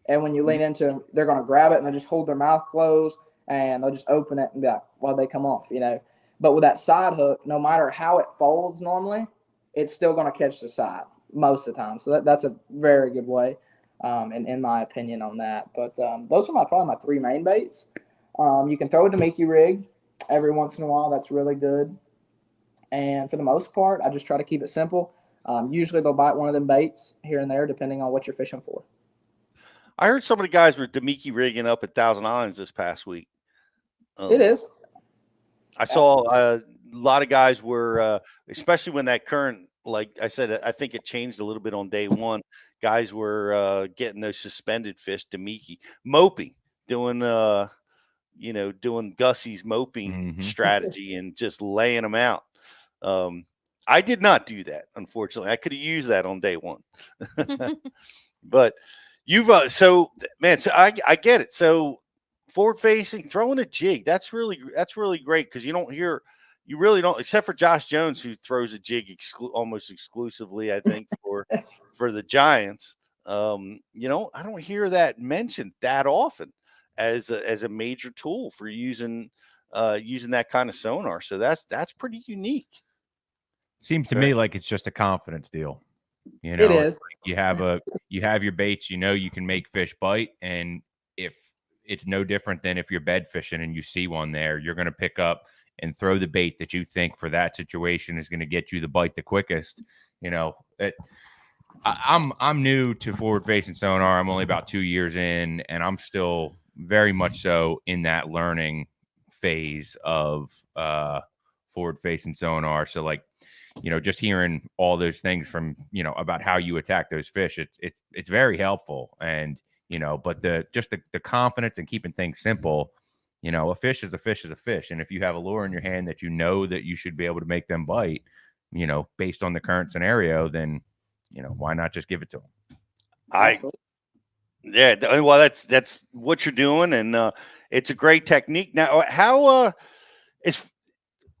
And when you lean into them, they're going to grab it, and they'll just hold their mouth closed, and they'll just open it and be like, well, they come off, But with that side hook, no matter how it folds normally, it's still going to catch the side most of the time. So that's a very good way. In my opinion on that. But those are probably my 3 main baits. You can throw a Demiki rig every once in a while. That's really good. And for the most part, I just try to keep it simple. Usually they'll bite one of them baits here and there, depending on what you're fishing for. I heard some of the guys were Demiki rigging up at Thousand Islands this past week. It is. I saw a lot of guys were, especially when that current, like I said, I think it changed a little bit on day one. Guys were getting those suspended fish, Demiki, moping, doing Gussie's moping strategy and just laying them out. I did not do that, unfortunately. I could have used that on day one. But you've so I get it. So forward facing, throwing a jig, that's really great, because you really don't, except for Josh Jones, who throws a jig almost exclusively, I think, for the Giants. I don't hear that mentioned that often as a major tool for using that kind of sonar. So that's pretty unique. Seems to me like it's just a confidence deal. It is. You have your baits, you can make fish bite, and if it's no different than if you're bed fishing and you see one there, you're going to pick up and throw the bait that you think for that situation is going to get you the bite the quickest. I'm new to forward facing sonar. I'm only about 2 years in, and I'm still very much so in that learning phase of forward facing sonar. So like, just hearing all those things from, about how you attack those fish, it's very helpful. And, but the confidence and keeping things simple, a fish is a fish is a fish. And if you have a lure in your hand that that you should be able to make them bite, based on the current scenario, then, why not just give it to them? Well, that's what you're doing. And it's a great technique. Now, how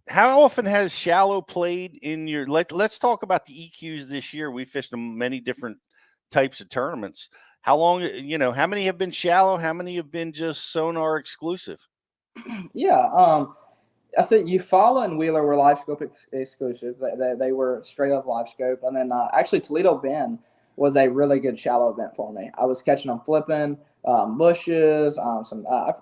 often has shallow played in your, let's talk about the EQs this year. We fished many different types of tournaments. How long, how many have been shallow? How many have been just sonar exclusive? Yeah. I said Eufaula and Wheeler were live scope exclusive. They were straight up live scope. And then actually Toledo Bend was a really good shallow event for me. I was catching them flipping bushes.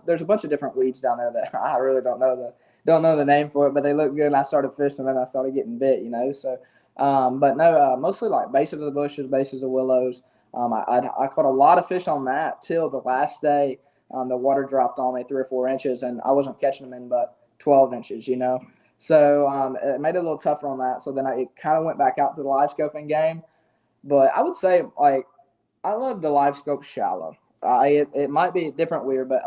There's a bunch of different weeds down there that I really don't know the name for it, but they look good. And I started fishing and then I started getting bit, So, but no, mostly like bases of the bushes, bases of willows. I caught a lot of fish on that till the last day. The water dropped on me 3 or 4 inches, and I wasn't catching them in but 12 inches, So it made it a little tougher on that. So then it kind of went back out to the live scoping game. But I would say, like, I love the live scope shallow. It might be different weird, but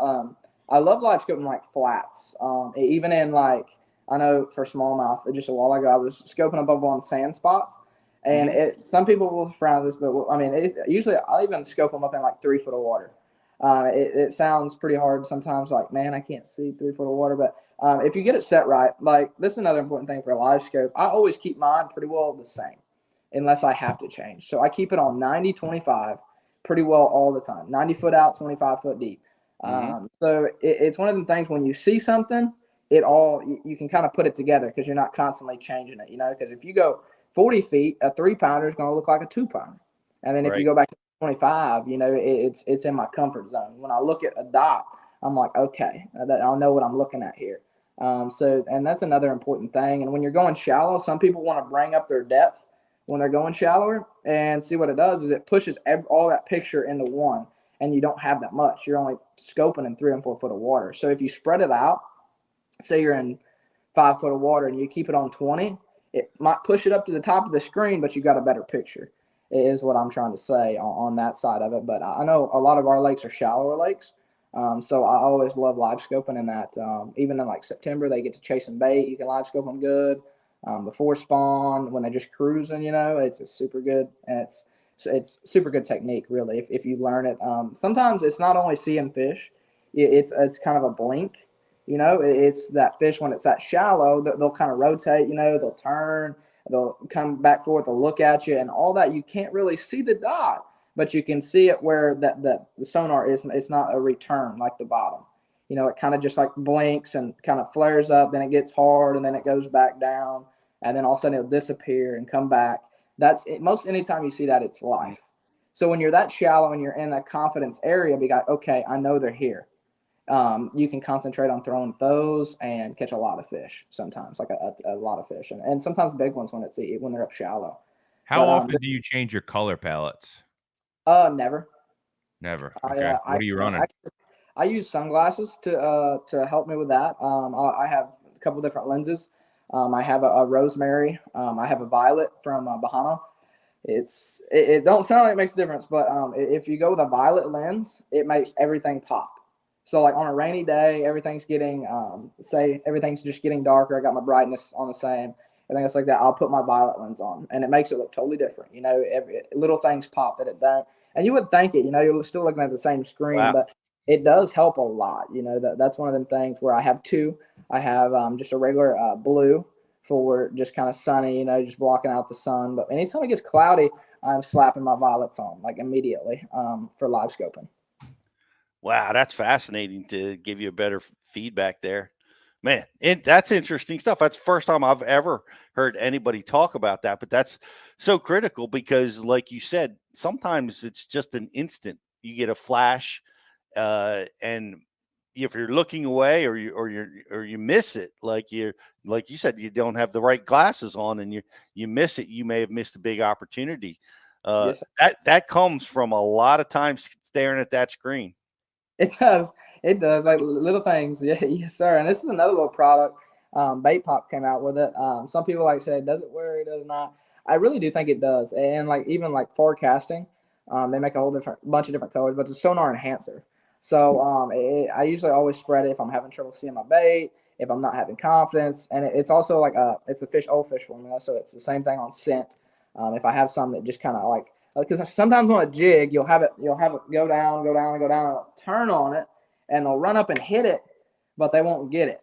I love live scoping like flats. Even in like, I know for smallmouth, just a while ago, I was scoping them up on sand spots. And some people will frown at this, but I mean, usually I even scope them up in like 3 foot of water. It sounds pretty hard sometimes, like, man, I can't see 3 foot of water. But if you get it set right, like, this is another important thing for a live scope. I always keep mine pretty well the same unless I have to change. So I keep it on 90-25 pretty well all the time. 90 foot out, 25 foot deep. So it's one of the things when you see something, you can kind of put it together because you're not constantly changing it, because if you go 40 feet, a 3-pounder is going to look like a 2-pounder. And then if you go back to 25, it's in my comfort zone. When I look at a dot, I'm like, okay, I'll know what I'm looking at here. And that's another important thing. And when you're going shallow, some people want to bring up their depth when they're going shallower, and see what it does is it pushes all that picture into one, and you don't have that much. You're only scoping in 3 and 4 foot of water. So if you spread it out, say you're in 5 foot of water and you keep it on 20, it might push it up to the top of the screen, but you got a better picture. Is what I'm trying to say on that side of it. But I know a lot of our lakes are shallower lakes. So I always love live scoping in that. Even in like September, they get to chasing bait. You can live scope them good. Before spawn, when they're just cruising, it's a super good, and it's super good technique, really, if you learn it. Sometimes it's not only seeing fish, it's kind of a blink, it's that fish when it's that shallow, they'll kind of rotate, they'll turn, they'll come back forth, they'll look at you, and all that. You can't really see the dot, but you can see it where the sonar is. It's not a return like the bottom. It kind of just like blinks and kind of flares up, then it gets hard, and then it goes back down, and then all of a sudden it'll disappear and come back. That's it. Most anytime you see that, it's life. So when you're that shallow and you're in that confidence area, be like, okay, I know they're here. You can concentrate on throwing those and catch a lot of fish sometimes, like a lot of fish, and sometimes big ones when they're up shallow. How often do you change your color palettes? Never. Never. Okay. What are you running? I use sunglasses to help me with that. I have a couple different lenses. I have a rosemary. I have a violet from Bahama. It don't sound like it makes a difference, but if you go with a violet lens, it makes everything pop. So like on a rainy day, everything's getting everything's just getting darker. I got my brightness on the same. Everything else like that, I'll put my violet lens on, and it makes it look totally different. Every little things pop that it don't, and you would think it. You're still looking at the same screen, but it does help a lot. That's one of them things where I have two. I have just a regular blue for just kind of sunny, just blocking out the sun. But anytime it gets cloudy, I'm slapping my violets on like immediately for live scoping. Wow, that's fascinating to give you a better feedback there. Man, that's interesting stuff. That's the first time I've ever heard anybody talk about that, but that's so critical because like you said, sometimes it's just an instant. You get a flash and if you're looking away or you miss it, like you said, you don't have the right glasses on and you miss it, you may have missed a big opportunity. Yes. That comes from a lot of times staring at that screen. It does. It does. Like little things. Yeah, yes, sir. And this is another little product. Bait Pop came out with it. Some people like say, does it work? Does it not? I really do think it does. And like even like forecasting, they make a whole bunch of different colors, but it's a sonar enhancer. So I usually always spread it if I'm having trouble seeing my bait, if I'm not having confidence, and it's also like it's a old fish formula, so it's the same thing on scent. If I have some that just kind of like, because sometimes on a jig you'll have it go down, and it'll turn on it, and they'll run up and hit it, but they won't get it.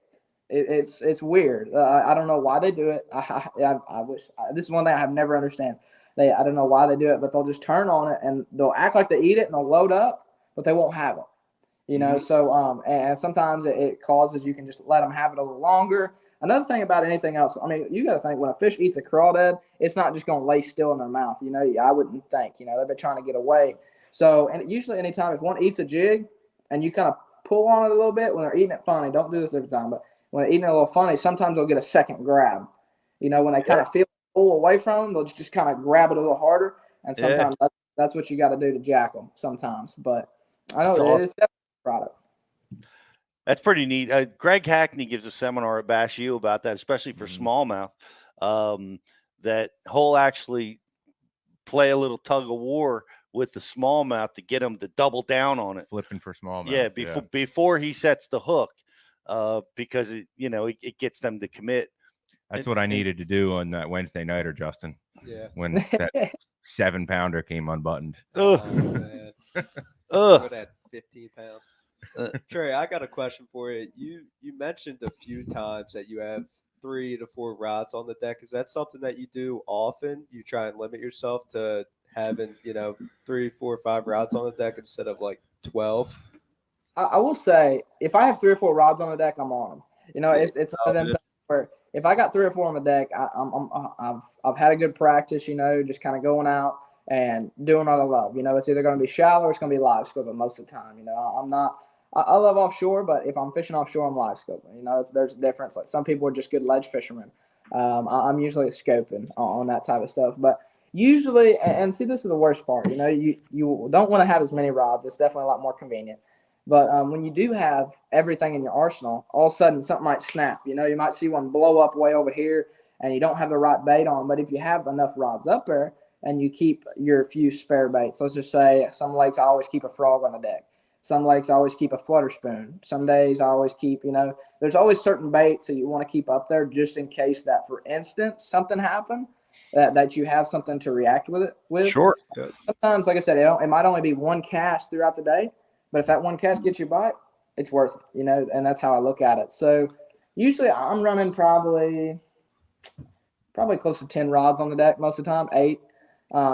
It's weird. I don't know why they do it. I wish this is one thing I have never understand. I don't know why they do it, but they'll just turn on it and they'll act like they eat it and they'll load up, but they won't have it. You know, so and sometimes it causes you can just let them have it a little longer. Another thing about anything else, I mean, you got to think when a fish eats a crawdad, it's not just going to lay still in their mouth. You know, I wouldn't think. You know, they've been trying to get away. So, and usually anytime if one eats a jig and you kind of pull on it a little bit when they're eating it funny, don't do this every time, but when they're eating it a little funny, sometimes they'll get a second grab. You know, when they kind of feel pull away from them, they'll just kind of grab it a little harder. And sometimes that's what you got to do to jack them sometimes. But I know it's definitely a product. That's pretty neat. Greg Hackney gives a seminar at Bass U about that, especially for smallmouth. That he'll actually play a little tug of war with the smallmouth to get them to double down on it. Flipping for smallmouth. Yeah, before he sets the hook, because it gets them to commit. That's what I needed to do on that Wednesday nighter, Justin. Yeah. When that 7-pounder came unbuttoned. Oh, man. With that 15 pounds. Trey, I got a question for you. You mentioned a few times that you have 3 to 4 rods on the deck. Is that something that you do often? You try and limit yourself to having 3, 4, 5 rods on the deck instead of like 12? I will say if I have 3 or 4 rods on the deck, I'm on them. It's one of them things where if I got 3 or 4 on the deck, I've had a good practice. Just kind of going out and doing what I love. It's either going to be shallow or it's going to be live scoping most of the time. I love offshore, but if I'm fishing offshore, I'm live scoping. There's a difference. Like some people are just good ledge fishermen. I'm usually scoping on that type of stuff. But usually, and see, this is the worst part. You don't want to have as many rods. It's definitely a lot more convenient. But when you do have everything in your arsenal, all of a sudden something might snap. You might see one blow up way over here, and you don't have the right bait on. But if you have enough rods up there and you keep your few spare baits, let's just say some lakes I always keep a frog on the deck. Some lakes I always keep a flutter spoon. Some days I always keep, there's always certain baits that you want to keep up there just in case that, for instance, something happened, that you have something to react with. Sure. Sometimes, like I said, it might only be one cast throughout the day, but if that one cast gets you a bite, it's worth it, and that's how I look at it. So usually I'm running probably close to 10 rods on the deck most of the time, 8.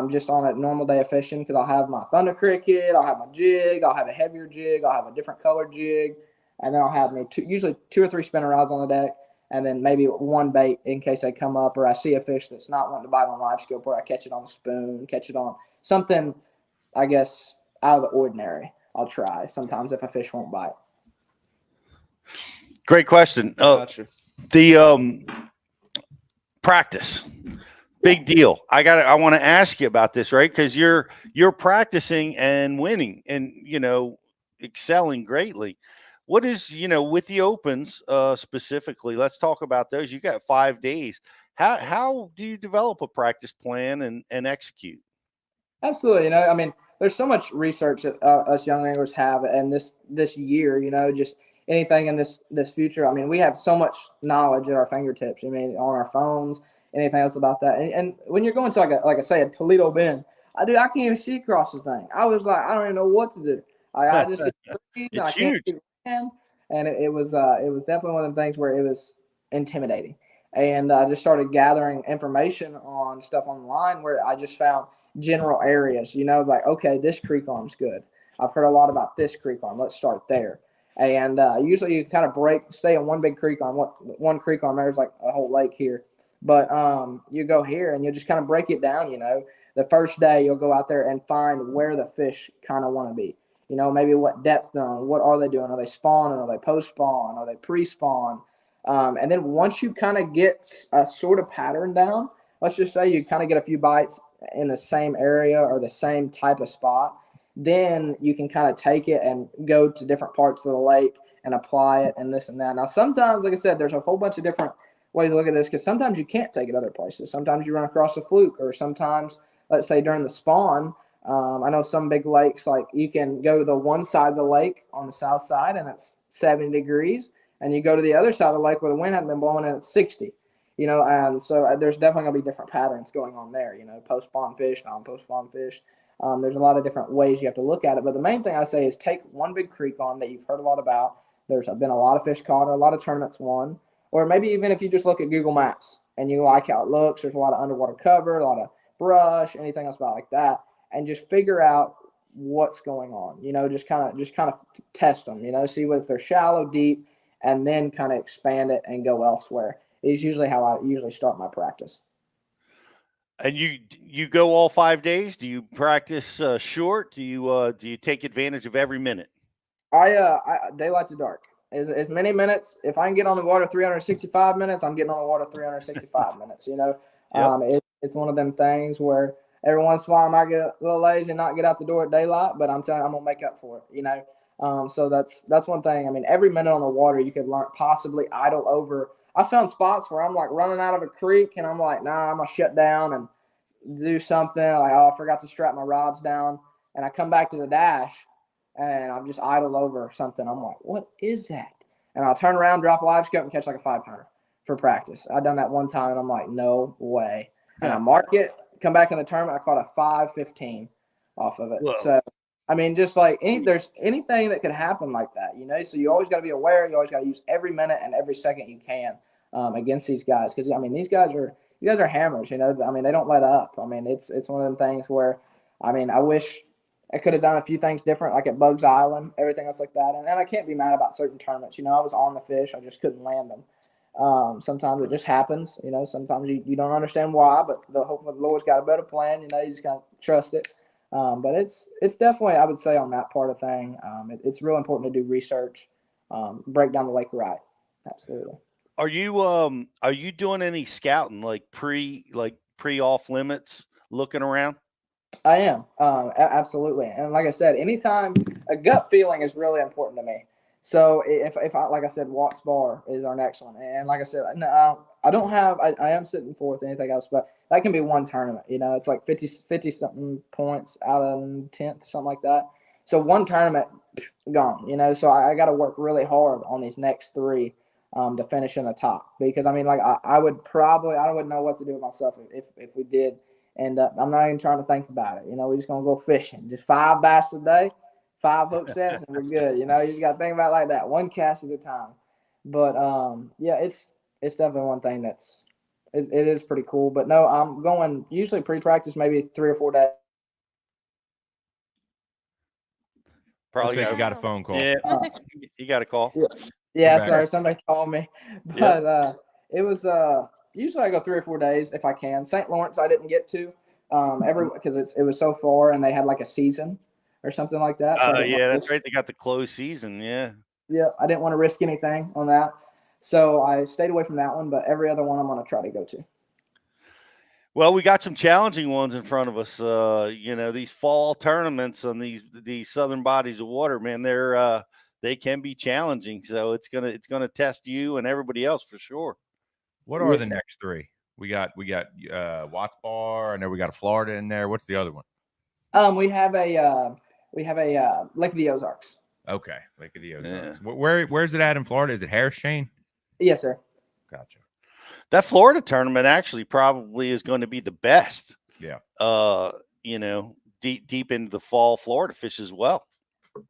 Just on a normal day of fishing, because I'll have my Thunder Cricket, I'll have my jig, I'll have a heavier jig, I'll have a different colored jig, and then I'll have usually 2 or 3 spinner rods on the deck, and then maybe one bait in case they come up or I see a fish that's not wanting to bite on live scope, or I catch it on a spoon, catch it on something, I guess, out of the ordinary. I'll try sometimes if a fish won't bite. Great question. Gotcha. The practice. Big deal. I want to ask you about this, right? Because you're practicing and winning and excelling greatly. What is with the opens specifically? Let's talk about those. You got 5 days. How do you develop a practice plan and execute? Absolutely. There's so much research that us young anglers have, and this year, just anything in this future. We have so much knowledge at our fingertips. On our phones. Anything else about that? And when you're going to like I say, a Toledo Bend, I can't even see across the thing. I was like, I don't even know what to do. I just see trees and I can't see land. And it was definitely one of the things where it was intimidating. And I just started gathering information on stuff online where I just found general areas. Like, okay, this creek arm's good. I've heard a lot about this creek arm. Let's start there. And usually you kind of stay on one big creek arm. One creek arm, there's like a whole lake here. But you go here and you just kind of break it down. The first day you'll go out there and find where the fish kind of want to be. maybe what depth they're on, what are they doing? Are they spawning? Are they post-spawn? Are they pre-spawn? And then once you kind of get a sort of pattern down, let's just say you kind of get a few bites in the same area or the same type of spot, then you can kind of take it and go to different parts of the lake and apply it and this and that. Now, sometimes, like I said, there's a whole bunch of different ways to look at this because sometimes you can't take it other places. Sometimes you run across a fluke, or sometimes, let's say during the spawn, I know some big lakes, like you can go to the one side of the lake on the south side and it's 70 degrees, and you go to the other side of the lake where the wind hadn't been blowing and it's 60. And so there's definitely going to be different patterns going on there, post-spawn fish, non-post-spawn fish. There's a lot of different ways you have to look at it. But the main thing I say is take one big creek on that you've heard a lot about. There's been a lot of fish caught, or a lot of tournaments won. Or maybe even if you just look at Google Maps and you like how it looks, there's a lot of underwater cover, a lot of brush, anything else about like that, and just figure out what's going on. Just kind of test them. See if they're shallow, deep, and then kind of expand it and go elsewhere. Is usually how I usually start my practice. And you go all 5 days? Do you practice short? Do you take advantage of every minute? I daylight to dark. As many minutes. If I can get on the water 365 minutes, I'm getting on the water 365 minutes. Yep. It's one of them things where every once in a while I might get a little lazy and not get out the door at daylight, but I'm telling you, I'm gonna make up for it. So that's one thing. I mean, every minute on the water you could learn, possibly idle over. I found spots where I'm like running out of a creek and I'm like, nah, I'm gonna shut down and do something. Like, oh, I forgot to strap my rods down, and I come back to the dash and I'm just idle over something. I'm like, what is that? And I'll turn around, drop a live scope, and catch like a 5-pounder for practice. I've done that one time, and I'm like, no way. And I mark it, come back in the tournament, I caught a 5.15 off of it. Whoa. So, I mean, just like there's anything that could happen like that, So you always got to be aware. You always got to use every minute and every second you can against these guys, because I mean, these guys are hammers. I mean, they don't let up. I mean, it's one of them things where, I mean, I wish I could have done a few things different, like at Bugs Island, everything else like that. And I can't be mad about certain tournaments. I was on the fish, I just couldn't land them. Sometimes it just happens. Sometimes you don't understand why, but hopefully the Lord's got a better plan. You just gotta trust it. But it's definitely, I would say, on that part of thing, it's real important to do research, break down the lake right. Absolutely. Are you doing any scouting, like pre off limits, looking around? I am, absolutely. And like I said, anytime a gut feeling is really important to me. So if I, like I said, Watts Bar is our next one. And like I said, no, I don't have, I am sitting fourth, anything else, but that can be one tournament. It's like 50 something points out of 10th, something like that. So one tournament gone, so I got to work really hard on these next three to finish in the top, because I mean, like I wouldn't know what to do with myself if we did end up. I'm not even trying to think about it. We're just going to go fishing, just 5 bass a day, 5 hook sets, and we're good. You just got to think about it like that, one cast at a time. But yeah, it's definitely one thing it is pretty cool. But no, I'm going usually pre-practice maybe 3 or 4 days. Probably got a phone call. Yeah, you got a call. Yeah, sorry, somebody called me. But it was usually I go 3 or 4 days if I can. St. Lawrence I didn't get to because it was so far, and they had like a season or something like that. So yeah, that's right. They got the closed season. Yeah. Yeah, I didn't want to risk anything on that, so I stayed away from that one. But every other one I'm going to try to go to. Well, we got some challenging ones in front of us. These fall tournaments on these southern bodies of water, man, they can be challenging. So it's gonna test you and everybody else for sure. What are the next 3? We got Watts Bar, and then we got a Florida in there. What's the other one? We have a Lake of the Ozarks. Okay, Lake of the Ozarks. Yeah. Where's it at in Florida? Is it Harris Chain? Yes, sir. Gotcha. That Florida tournament actually probably is going to be the best. Yeah. Deep into the fall Florida fish as well.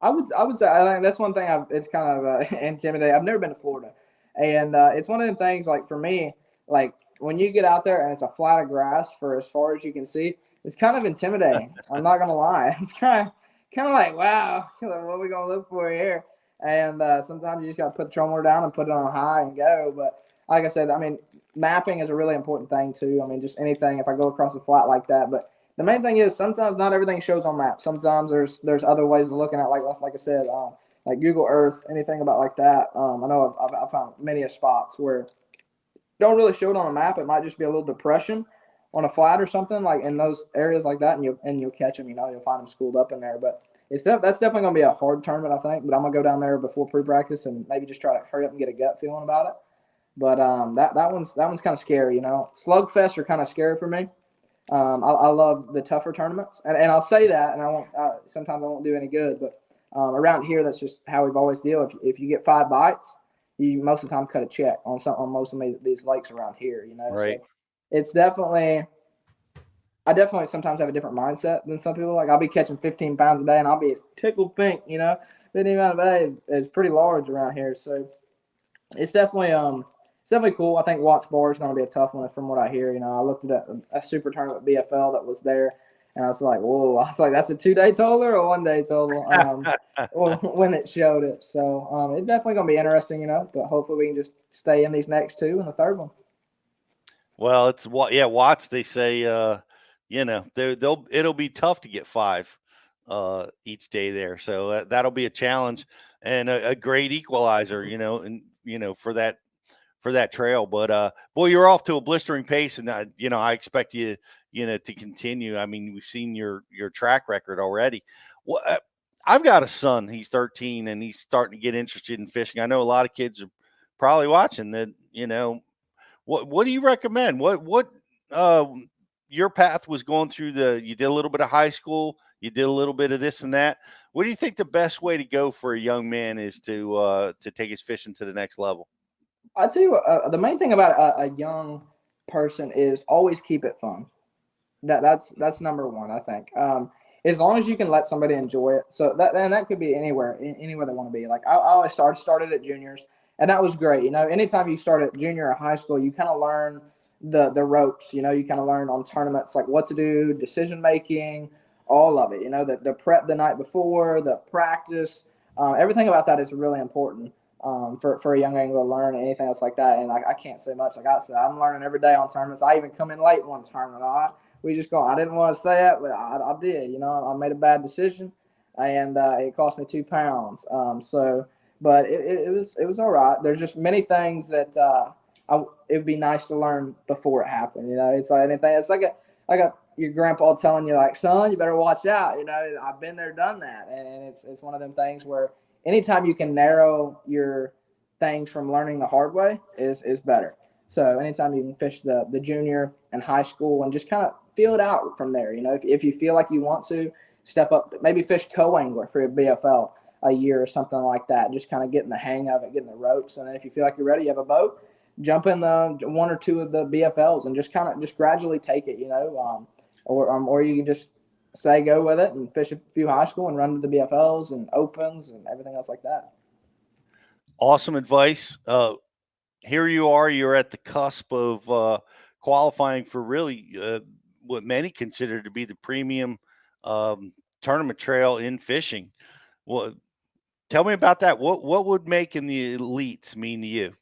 I would say I think that's one thing it's kind of intimidating. I've never been to Florida, and it's one of them things, like for me, like when you get out there and it's a flat of grass for as far as you can see, it's kind of intimidating. I'm not gonna lie. It's kind of like, wow, what are we gonna look for here? And sometimes you just gotta put the trolling down and put it on high and go. But like I said, I mean, mapping is a really important thing too. I mean, just anything, if I go across a flat like that, but the main thing is sometimes not everything shows on maps. Sometimes there's other ways of looking at, like I said, like Google Earth, anything about like that. I know I've found many spots where don't really show it on a map. It might just be a little depression on a flat or something, like in those areas like that, and you'll catch them. You'll find them schooled up in there. But that's definitely going to be a hard tournament, I think. But I'm gonna go down there before pre-practice and maybe just try to hurry up and get a gut feeling about it. But that one's kind of scary. Slugfests are kind of scary for me. I love the tougher tournaments, and I'll say that, and I won't. Sometimes I won't do any good, but around here, that's just how we've always deal. If you get 5 bites, you most of the time cut a check on most of these lakes around here. Right. So it's definitely. I definitely sometimes have a different mindset than some people. Like I'll be catching 15 pounds a day, and I'll be tickled pink. 15 pounds a day is pretty large around here, so it's definitely cool. I think Watts Bar is going to be a tough one from what I hear. I looked at a super tournament BFL that was there, and I was like, whoa. I was like, that's a 2-day total or a 1-day total when it showed it. So it's definitely going to be interesting, but hopefully we can just stay in these next 2 and the third one. Well, Watts, they say, it'll be tough to get 5 each day there. So that'll be a challenge and a great equalizer, for that trail. But boy, you're off to a blistering pace, and I expect you to continue. I mean, we've seen your track record already. Well, I've got a son. He's 13, and he's starting to get interested in fishing. I know a lot of kids are probably watching that. What do you recommend? What your path was going through you did a little bit of high school, you did a little bit of this and that. What do you think the best way to go for a young man is to take his fishing to the next level? I'd tell you what, the main thing about a young person is always keep it fun. That's number one, I think. As long as you can let somebody enjoy it. So that could be anywhere they want to be. Like I always started at juniors, and that was great. Anytime you start at junior or high school, you kind of learn the ropes. You kind of learn on tournaments like what to do, decision making, all of it. The prep the night before, the practice, everything about that is really important. For a young angler to learn anything else like that. And I can't say much. Like I said, I'm learning every day on tournaments. I even come in late one tournament. I didn't want to say it, but I did. I made a bad decision, and it cost me 2 pounds. But it was all right. There's just many things that it would be nice to learn before it happened. It's like anything. It's like your grandpa telling you, like, son, you better watch out. I've been there, done that, and it's one of them things where anytime you can narrow your things from learning the hard way is better. So anytime you can fish the junior and high school and just kind of feel it out from there. If you feel like you want to step up, maybe fish co-angler for your BFL a year or something like that, just kind of getting the hang of it, getting the ropes. And then if you feel like you're ready, you have a boat, jump in the 1 or 2 of the BFLs and just gradually take it, or you can just say go with it and fish a few high school and run to the BFLs and opens and everything else like that. Awesome advice. Here you are, you're at the cusp of qualifying for really what many consider to be the premium tournament trail in fishing. Well, tell me about that. What would making the elites mean to you?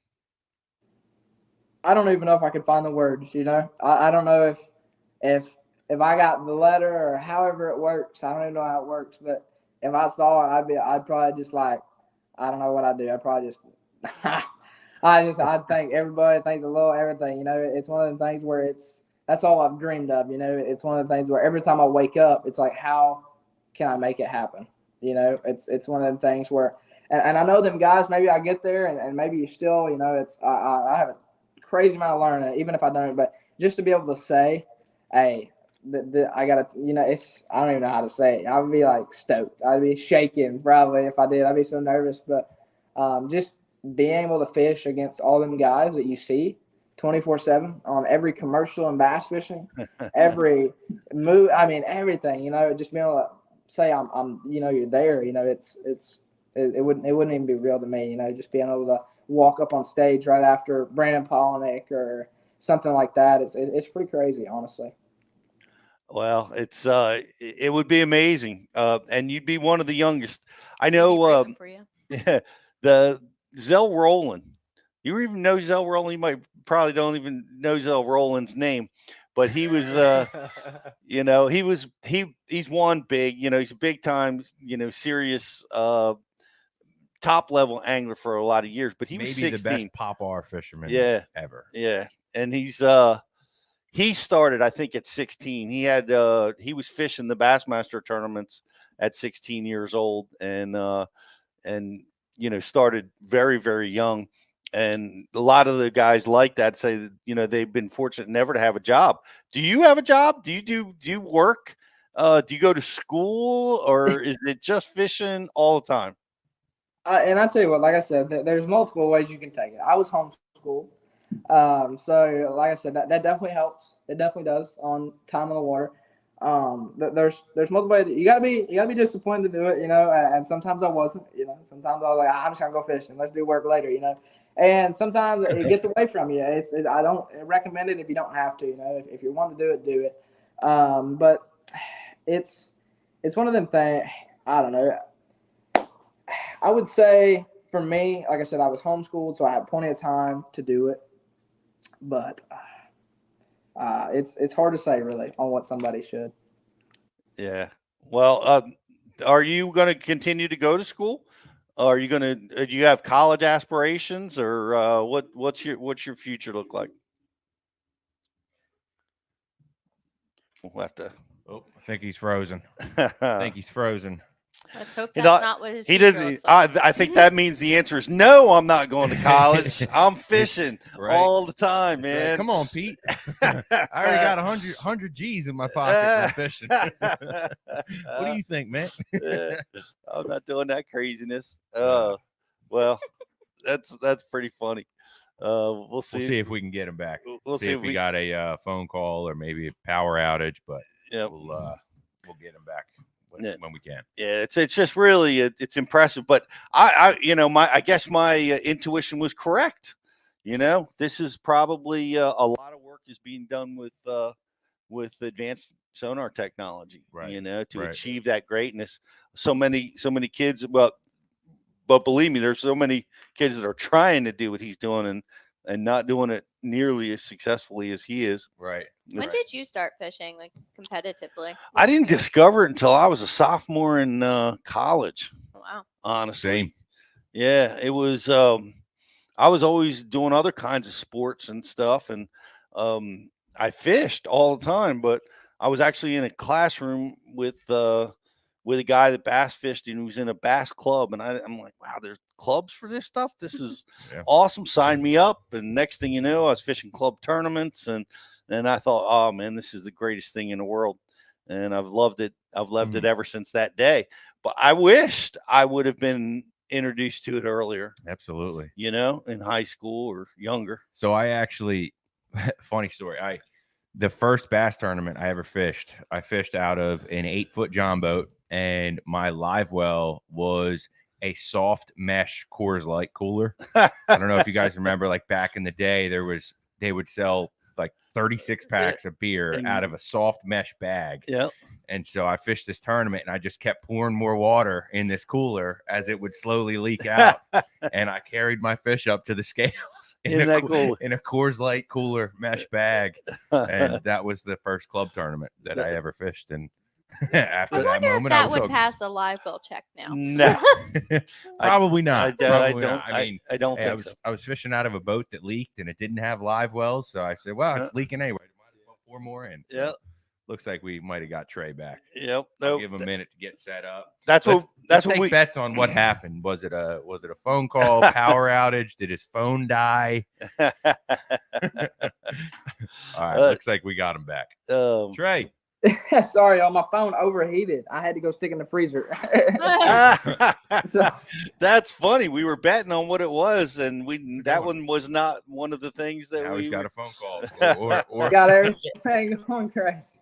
I don't even know if I could find the words, I don't know if I got the letter or however it works. I don't even know how it works, but if I saw it, I'd probably just like, I don't know what I'd do. I'd probably just, I'd thank everybody, thank the Lord, everything. It's one of the things where that's all I've dreamed of. It's one of the things where every time I wake up, it's like, how can I make it happen? It's one of them things where, and I know them guys, maybe I get there and maybe you still, I have a crazy amount of learning, even if I don't, but just to be able to say, hey, I gotta, I don't even know how to say it. I would be like stoked. I'd be shaking probably if I did. I'd be so nervous, but just being able to fish against all them guys that you see 24/7 on every commercial and bass fishing, every move. I mean, everything. Just being able to say I'm you're there. It wouldn't even be real to me. Just being able to walk up on stage right after Brandon Polnick or something like that. It's pretty crazy, honestly. Well, it would be amazing, and you'd be one of the youngest. I know the Zell Rowland. You even know Zell Rowland? You probably don't even know Zell Rowland's name, but he was, he's won big. He's a big time, serious, top level angler for a lot of years. But he was maybe 16. the best pop-R fisherman ever. Yeah, and he started, I think, at 16. He was fishing the Bassmaster tournaments at 16 years old, and started very, very young. And a lot of the guys like that say that, they've been fortunate never to have a job. Do you have a job? Do you work? Do you go to school, or is it just fishing all the time? And I tell you what, like I said, there's multiple ways you can take it. I was homeschooled. So like I said, that definitely helps. It definitely does on time on the water. There's multiple ways. You gotta be disciplined to do it, and sometimes I wasn't, sometimes I was like, I'm just gonna go fishing. Let's do work later, and sometimes it gets away from you. I don't recommend it if you don't have to, if you want to do it, do it. But it's one of them things. I don't know. I would say for me, like I said, I was homeschooled, so I had plenty of time to do it. But it's hard to say really on what somebody should. Yeah. Well, are you going to continue to go to school? Are you going to? Do you have college aspirations, or what's your future look like? We'll have to. Oh, I think he's frozen. Let's hope that's not what his future looks like. I think that means the answer is no. I'm not going to college. I'm fishing all the time, man. Right. Come on, Pete. I already got 100 G's in my pocket from fishing. What do you think, man? I'm not doing that craziness. Well, that's pretty funny. We'll see. We'll see if we can get him back. We'll see if we got a phone call or maybe a power outage, but we'll get him back when we can. Yeah, it's just really it's impressive. But I guess my intuition was correct. This is probably a lot of work is being done with advanced sonar technology. Right. To achieve that greatness. So many kids. But believe me, there's so many kids that are trying to do what he's doing and not doing it nearly as successfully as he is. Right. When did you start fishing, like competitively? I didn't discover it until I was a sophomore in college. Wow. Honestly. Same. Yeah, it was. I was always doing other kinds of sports and stuff, and I fished all the time. But I was actually in a classroom with a guy that bass fished, and he was in a bass club, and I'm like, wow, there's clubs for this stuff. This is awesome. Sign me up. And next thing you know, I was fishing club tournaments, and I thought, oh man, this is the greatest thing in the world, and I've loved it. I've loved it ever since that day. But I wished I would have been introduced to it earlier. Absolutely. In high school or younger. So I actually, funny story. The first bass tournament I ever fished, I fished out of an 8-foot John boat, and my live well was a soft mesh Coors Light cooler. I don't know if you guys remember, like back in the day, they would sell like 36 packs of beer out of a soft mesh bag. Yeah. And so I fished this tournament, and I just kept pouring more water in this cooler as it would slowly leak out. And I carried my fish up to the scales in a Coors Light cooler mesh bag. And that was the first club tournament that I ever fished. And after that moment, that would pass a live well check now. No, probably not. I don't think so. I was fishing out of a boat that leaked, and it didn't have live wells. So I said, well, it's leaking anyway. Might as well pour more in. So looks like we might have got Trey back. Yep. I'll give him a minute to get set up. Let's take bets on what happened. Was it a phone call, power outage? Did his phone die? All right. Looks like we got him back. Trey. Sorry, my phone overheated. I had to go stick in the freezer. So, that's funny. We were betting on what it was, and that one was not one of the things that now we got a phone call. or got everything going crazy.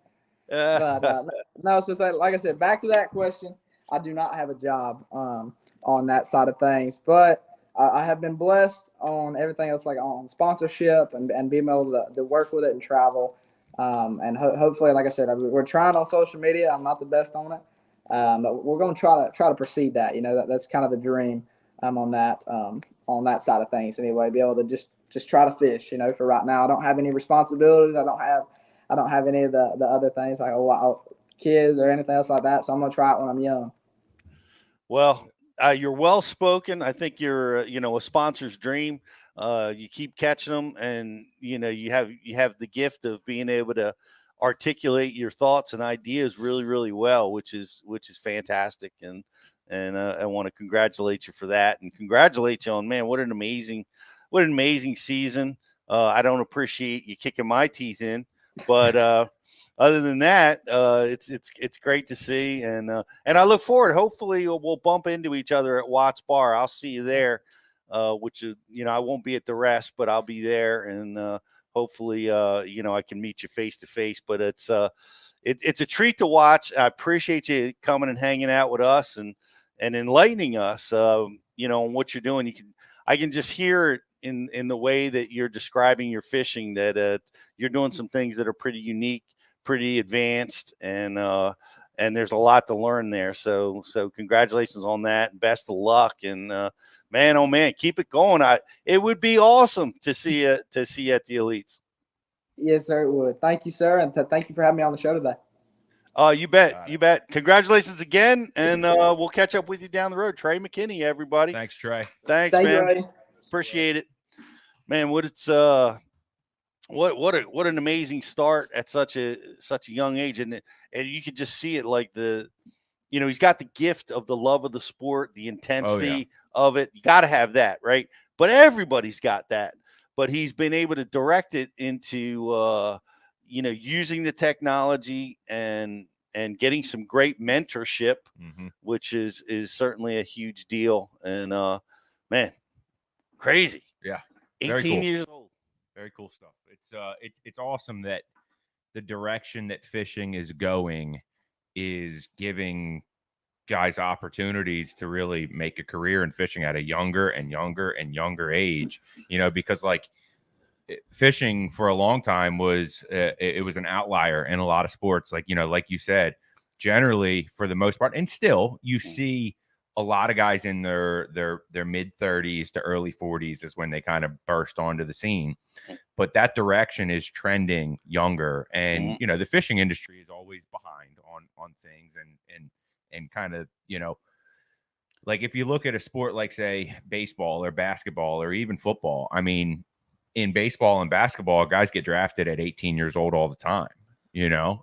But no, so like I said, back to that question. I do not have a job on that side of things, but I have been blessed on everything else, like on sponsorship and being able to work with it and travel. And hopefully, like I said, we're trying on social media. I'm not the best on it, but we're going to try to proceed that. That's kind of the dream on that side of things. Anyway, be able to just try to fish. For right now, I don't have any responsibilities. I I don't have any of the other things like kids or anything else like that. So I'm gonna try it when I'm young. Well, you're well spoken. I think you're a sponsor's dream. You keep catching them, and you have the gift of being able to articulate your thoughts and ideas really, really well, which is fantastic. And I want to congratulate you for that, and congratulate you on, man, what an amazing season. I don't appreciate you kicking my teeth in, but other than that, it's great to see, and I look forward. Hopefully, we'll bump into each other at Watts Bar. I'll see you there, which is, I won't be at the rest, but I'll be there, and hopefully, I can meet you face to face. But it's a treat to watch. I appreciate you coming and hanging out with us and enlightening us, on what you're doing. I can just hear it in the way that you're describing your fishing, that you're doing some things that are pretty unique, pretty advanced, and there's a lot to learn there. So congratulations on that, and best of luck. And man, oh man, keep it going. It would be awesome to see you at the Elites. Yes, sir, it would. Thank you, sir, and thank you for having me on the show today. You bet. Congratulations again, and we'll catch up with you down the road. Trey McKinney, everybody. Thanks, Trey. Thanks, Thank man. you, Appreciate it, man. What an amazing start at such a young age, and you can just see it, like he's got the gift of the love of the sport, the intensity of it. You got to have that, right? But everybody's got that. But he's been able to direct it into using the technology and getting some great mentorship, which is certainly a huge deal. And man, crazy. Yeah. 18 years old. Very cool stuff. It's awesome that the direction that fishing is going is giving guys opportunities to really make a career in fishing at a younger and younger and younger age, because like fishing for a long time was it was an outlier in a lot of sports. Like, like you said, generally for the most part, and still you see a lot of guys in their mid 30s to early 40s is when they kind of burst onto the scene. But that direction is trending younger, and the fishing industry is always behind on things, and kind of, like if you look at a sport like, say, baseball or basketball or even football, I mean, in baseball and basketball, guys get drafted at 18 years old all the time,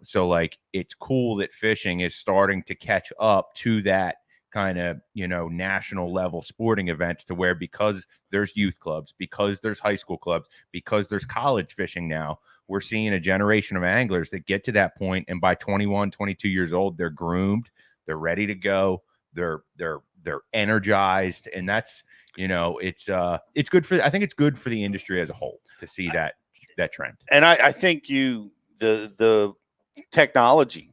so like it's cool that fishing is starting to catch up to that kind of, national level sporting events, to where, because there's youth clubs, because there's high school clubs, because there's college fishing now, we're seeing a generation of anglers that get to that point, and by 21, 22 years old, they're groomed, they're ready to go, they're energized, and that's, it's good for, I think it's good for the industry as a whole to see that trend. And I think the technology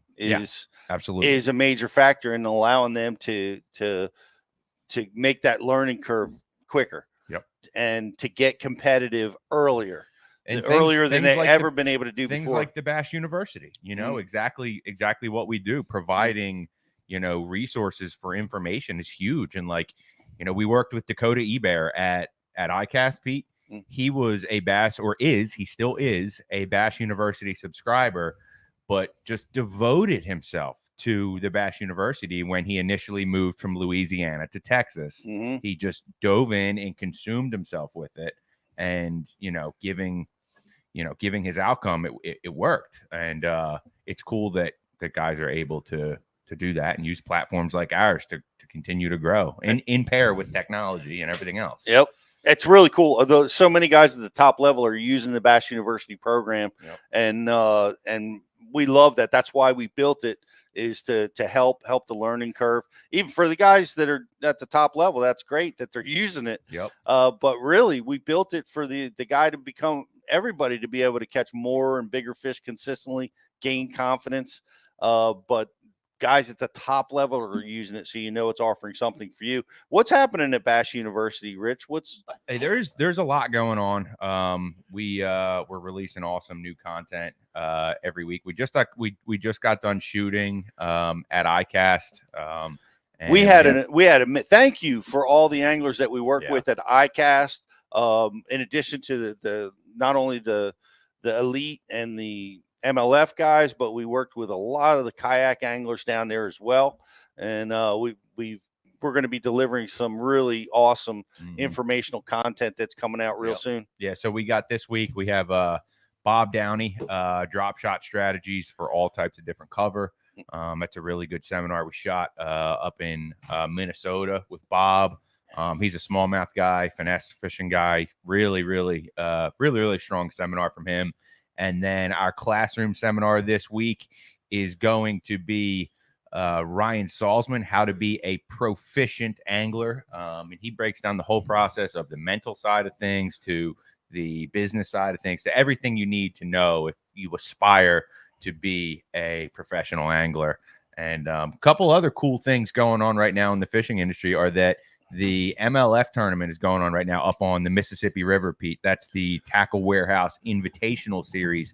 absolutely is a major factor in allowing them to make that learning curve quicker. Yep. And to get competitive earlier. And earlier than they've like ever been able to do things before. Like the Bass University, exactly what we do, providing, resources for information is huge. And like, we worked with Dakota Ebear at ICAST, Pete. He was he still is a Bass University subscriber, but just devoted himself to the Bass University when he initially moved from Louisiana to Texas. He just dove in and consumed himself with it, and, giving his outcome, it worked. And it's cool that guys are able to do that and use platforms like ours to continue to grow in pair with technology and everything else. Yep. It's really cool. Although so many guys at the top level are using the Bass University program, and we love that. That's why we built it, is to help the learning curve. Even for the guys that are at the top level, that's great that they're using it. Yep. But really, we built it for the guy to become, everybody to be able to catch more and bigger fish consistently, gain confidence. But guys at the top level are using it, so it's offering something for you. What's happening at Bass University, Rich? Hey, there's a lot going on. We're releasing awesome new content every week. We just got done shooting at ICAST. We had a thank you for all the anglers that we work with at ICAST. In addition to the not only the elite and the MLF guys, but we worked with a lot of the kayak anglers down there as well. And we're going to be delivering some really awesome informational content that's coming out real soon. Yeah. So we got this week, we have Bob Downey, drop shot strategies for all types of different cover. That's a really good seminar we shot up in Minnesota with Bob. He's a smallmouth guy, finesse fishing guy, really strong seminar from him. And then our classroom seminar this week is going to be Ryan Salzman, how to be a proficient angler. And he breaks down the whole process of the mental side of things to the business side of things, to everything you need to know if you aspire to be a professional angler. And a couple other cool things going on right now in the fishing industry are that the MLF tournament is going on right now up on the Mississippi River, Pete. That's the Tackle Warehouse Invitational Series.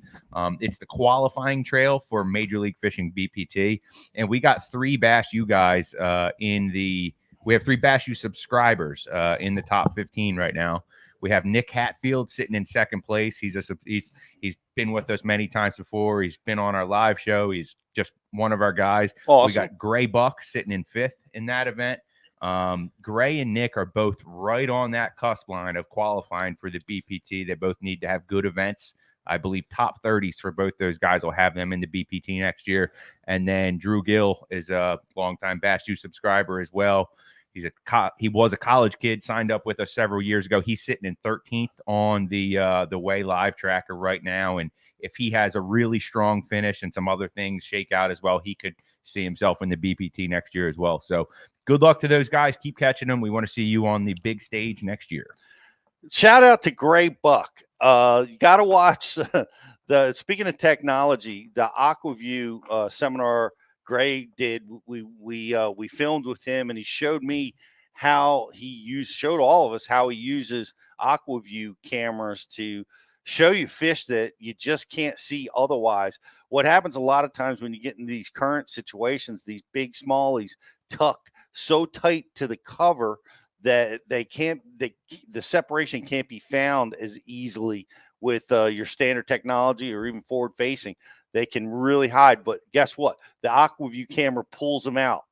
It's the qualifying trail for Major League Fishing BPT. And we got 3 Bass U guys we have 3 Bass U subscribers in the top 15 right now. We have Nick Hatfield sitting in second place. He's been with us many times before. He's been on our live show. He's just one of our guys. Awesome. We got Gray Buck sitting in 5th in that event. Gray and Nick are both right on that cusp line of qualifying for the BPT. They both need to have good events. I believe top 30s for both those guys will have them in the BPT next year. And then Drew Gill is a longtime Bass U subscriber as well. He was a college kid, signed up with us several years ago. He's sitting in 13th on the Way Live tracker right now. And if he has a really strong finish and some other things shake out as well, he could see himself in the BPT next year as well. So good luck to those guys. Keep catching them. We want to see you on the big stage next year. Shout out to Gray Buck. You got to watch speaking of technology, the AquaView seminar Gray did. We filmed with him, and he showed me how showed all of us how he uses AquaView cameras to show you fish that you just can't see otherwise. What happens a lot of times when you get in these current situations, these big smallies tuck so tight to the cover that the separation can't be found as easily with your standard technology or even forward facing. They can really hide, but guess what? The AquaView camera pulls them out,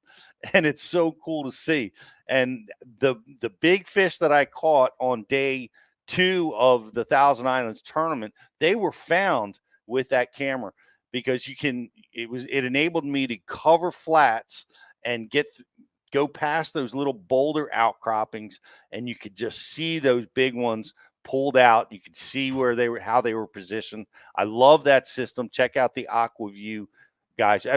and it's so cool to see. And the big fish that I caught on day 2 of the Thousand Islands tournament, they were found with that camera because it enabled me to cover flats and go past those little boulder outcroppings, and you could just see those big ones pulled out. You could see how they were positioned. I love that system. Check out the AquaView guys.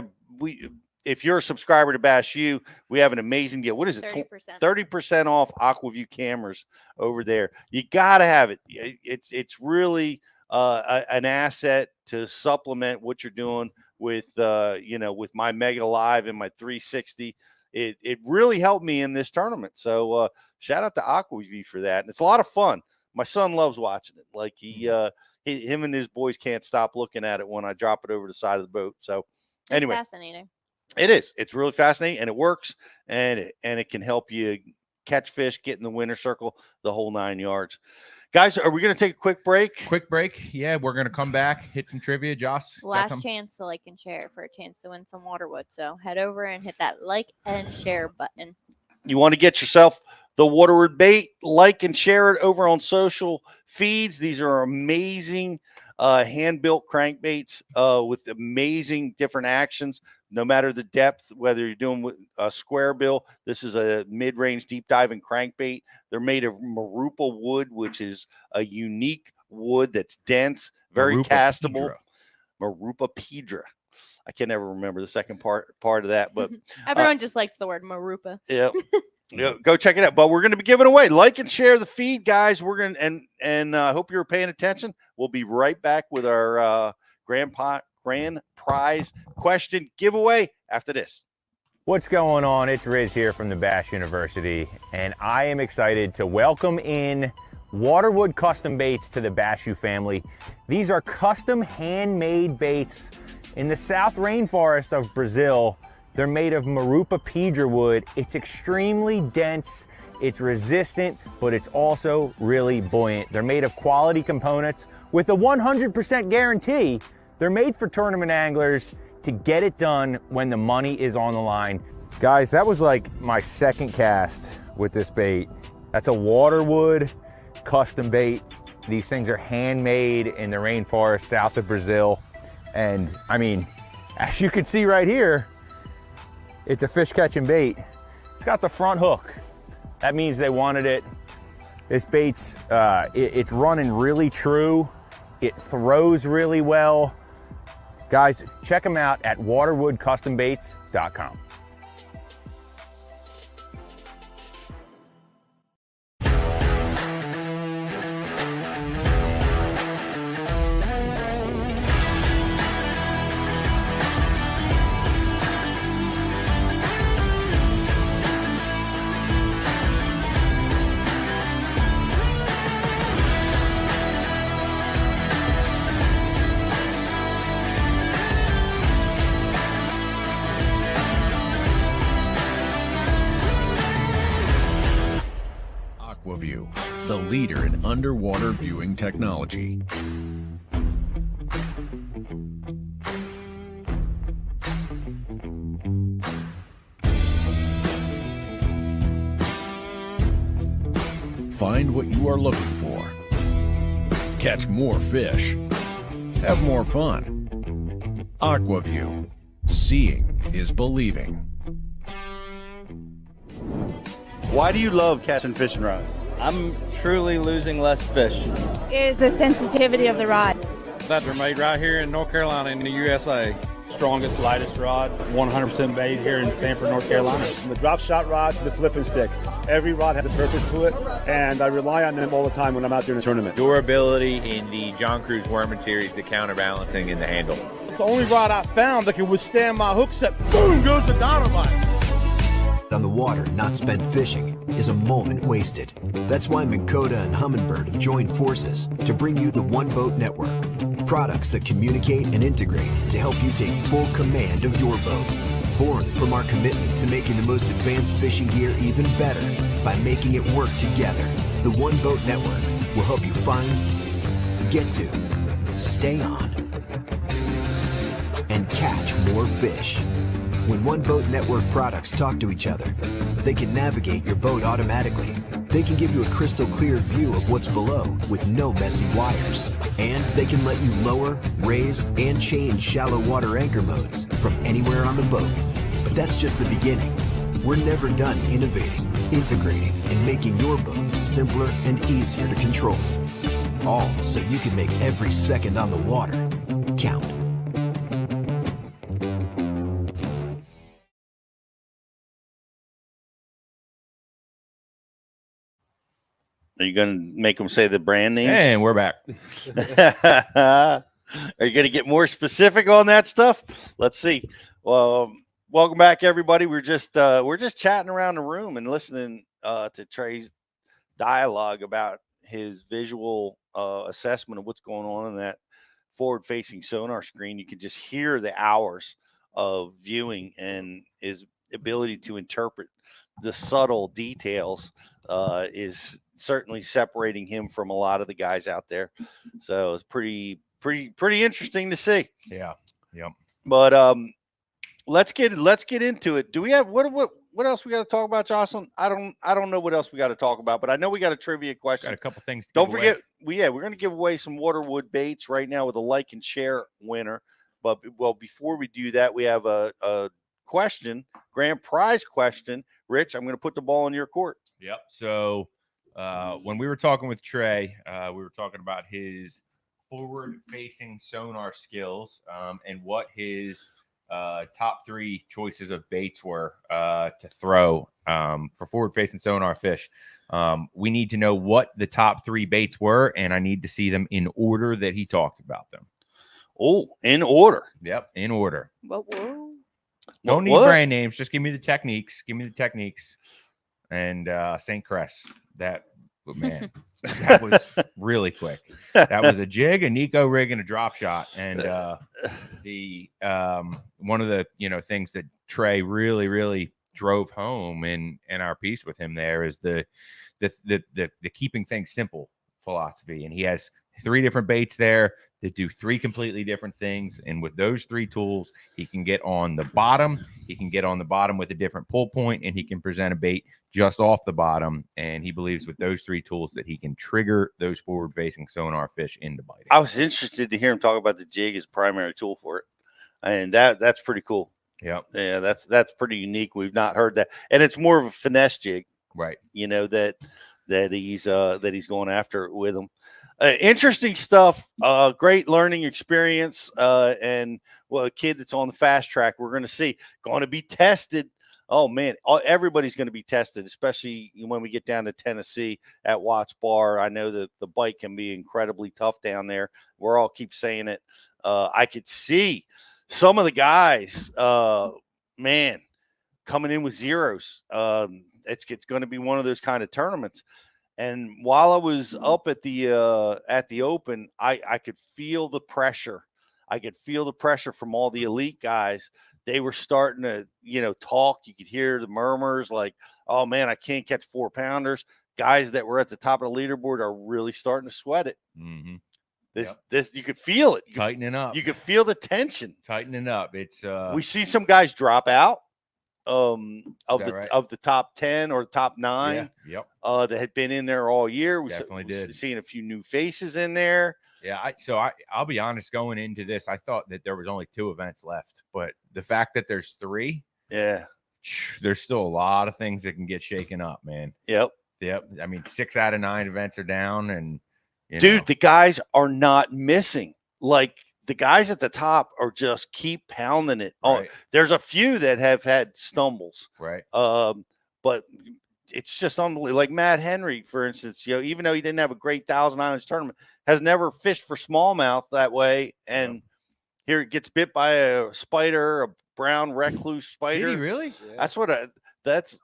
If you're a subscriber to Bass U, we have an amazing deal. What is it? 30% off AquaView cameras over there. You got to have it. It's really an asset to supplement what you're doing with with my Mega Live and my 360. It really helped me in this tournament. So shout out to AquaView for that. And it's a lot of fun. My son loves watching it. Like him and his boys can't stop looking at it when I drop it over the side of the boat. So anyway, it's fascinating. It is. It's really fascinating, and it works, and it can help you catch fish, get in the winner circle, the whole 9 yards. Guys, are we going to take a quick break? Quick break. Yeah, we're going to come back, hit some trivia. Josh, last chance to like and share for a chance to win some Waterwood. So head over and hit that like and share button. You want to get yourself the Waterwood bait, like and share it over on social feeds. These are amazing hand-built crankbaits with amazing different actions, no matter the depth, whether you're doing a square bill. This is a mid-range deep diving crankbait. They're made of Marupa wood, which is a unique wood that's dense, very castable. Marupa Pedra. I can never remember the second part of that, but everyone just likes the word Marupa. Yeah. Go check it out. But we're going to be giving away. Like and share the feed, guys. We're going to and hope you're paying attention. We'll be right back with our grand prize question giveaway after this. What's going on? It's Riz here from the Bass University, and I am excited to welcome in Waterwood custom baits to the Bass U family. These are custom handmade baits in the South Rainforest of Brazil. They're made of Marupa Pedra wood. It's extremely dense, it's resistant, but it's also really buoyant. They're made of quality components with a 100% guarantee They're made for tournament anglers to get it done when the money is on the line. Guys, that was like my second cast with this bait. That's a waterwood custom bait. These things are handmade in the rainforest south of Brazil. And I mean, as you can see right here, it's a fish catching bait. It's got the front hook. That means they wanted it. This bait's, it's running really true. It throws really well. Guys, check them out at waterwoodcustombaits.com. The leader in underwater viewing technology. Find what you are looking for. Catch more fish. Have more fun. AquaView. Seeing is believing. Why do you love catching fishing rods? I'm truly losing less fish. Is the sensitivity of the rod. That they're made right here in North Carolina in the USA. Strongest, lightest rod, 100% made here in Sanford, North Carolina. From the drop shot rod to the flipping stick. Every rod has a purpose to it, and I rely on them all the time when I'm out doing a tournament. Durability in the John Cruz Worming series, the counterbalancing in the handle. It's the only rod I found that can withstand my hook set. Boom goes the dynamite. On the water not spent fishing is a moment wasted. That's why Minn Kota and Humminbird have joined forces to bring you the One Boat Network. Products that communicate and integrate to help you take full command of your boat. Born from our commitment to making the most advanced fishing gear even better by making it work together. The One Boat Network will help you find, get to, stay on, and catch more fish. When One Boat Network products talk to each other, they can navigate your boat automatically. They can give you a crystal clear view of what's below with no messy wires. And they can let you lower, raise, and change shallow water anchor modes from anywhere on the boat. But that's just the beginning. We're never done innovating, integrating, and making your boat simpler and easier to control. All so you can make every second on the water count. Are you going to make them say the brand names? And we're back. Are you going to get more specific on that stuff? Let's see. Well, welcome back, everybody. We're just chatting around the room and listening to Trey's dialogue about his visual assessment of what's going on in that forward-facing sonar screen. You can just hear the hours of viewing and his ability to interpret the subtle details is certainly separating him from a lot of the guys out there. So it's pretty interesting to see. Yeah. Yep. But let's get into it. Do we have what else we got to talk about, Jocelyn? I don't know what else we got to talk about, but I know we got a trivia question. Got a couple things. Don't forget, we're going to give away some Waterwood baits right now with a like and share winner. But before we do that, we have a question, grand prize question. Rich, I'm going to put the ball in your court. Yep. So when we were talking with Trey, we were talking about his forward-facing sonar skills and what his top three choices of baits were to throw for forward-facing sonar fish. We need to know what the top three baits were, and I need to see them in order that he talked about them. Oh, in order. Yep, in order. Whoa. Don't need brand names. Just give me the techniques. And St. Crest. That was really quick. That was a jig, a Nico rig, and a drop shot. And the one of the things that Trey really drove home in our piece with him there is the keeping things simple philosophy. And he has three different baits there. that do 3 completely different things. And with those 3 tools, he can get on the bottom. He can get on the bottom with a different pull point, and he can present a bait just off the bottom. And he believes with those 3 tools that he can trigger those forward-facing sonar fish into biting. I was interested to hear him talk about the jig as a primary tool for it, and that's pretty cool. Yep. Yeah, that's pretty unique. We've not heard that, and it's more of a finesse jig, right? You know, that he's going after it with him. Interesting stuff. Great learning experience, and a kid that's on the fast track. We're going to see, going to be tested. Oh man, everybody's going to be tested, especially when we get down to Tennessee at Watts Bar. I know that the bite can be incredibly tough down there. We're all keep saying it. I could see some of the guys, man, coming in with zeros. It's going to be one of those kind of tournaments. And while I was up at the Open, I could feel the pressure. I could feel the pressure from all the elite guys. They were starting to, talk. You could hear the murmurs like, oh man, I can't catch 4-pounders. Guys that were at the top of the leaderboard are really starting to sweat it. Mm-hmm. This you could feel it. Tightening up. You could feel the tension. Tightening up. It's we see some guys drop out of the top 10 or top 9. Yeah. Yep. That had been in there all year. We definitely did. Seeing a few new faces in there. Yeah, I'll be honest, going into this, I thought that there was only 2 events left, but the fact that there's 3, there's still a lot of things that can get shaken up, man. Yep. I mean, 6 out of 9 events are down, and dude, the guys are not missing. Like the guys at the top are just keep pounding it. Right. Oh, there's a few that have had stumbles, right? But it's just unbelievable. Like Matt Henry, for instance, even though he didn't have a great Thousand Islands tournament, has never fished for smallmouth that way. And here it gets bit by a spider, a brown recluse spider. Did he really? Yeah. That's what that's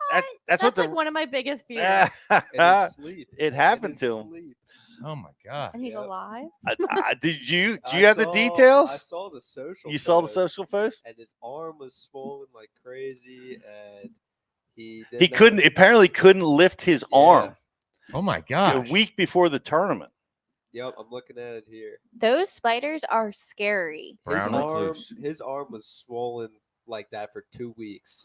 what like one of my biggest fears. It happened to him. Oh my god! And he's alive. Did you have the details? I saw the social. You saw the social post, and his arm was swollen like crazy, and he apparently couldn't lift his arm. Oh my god! A week before the tournament. Yep, I'm looking at it here. Those spiders are scary. His arm was swollen like that for 2 weeks.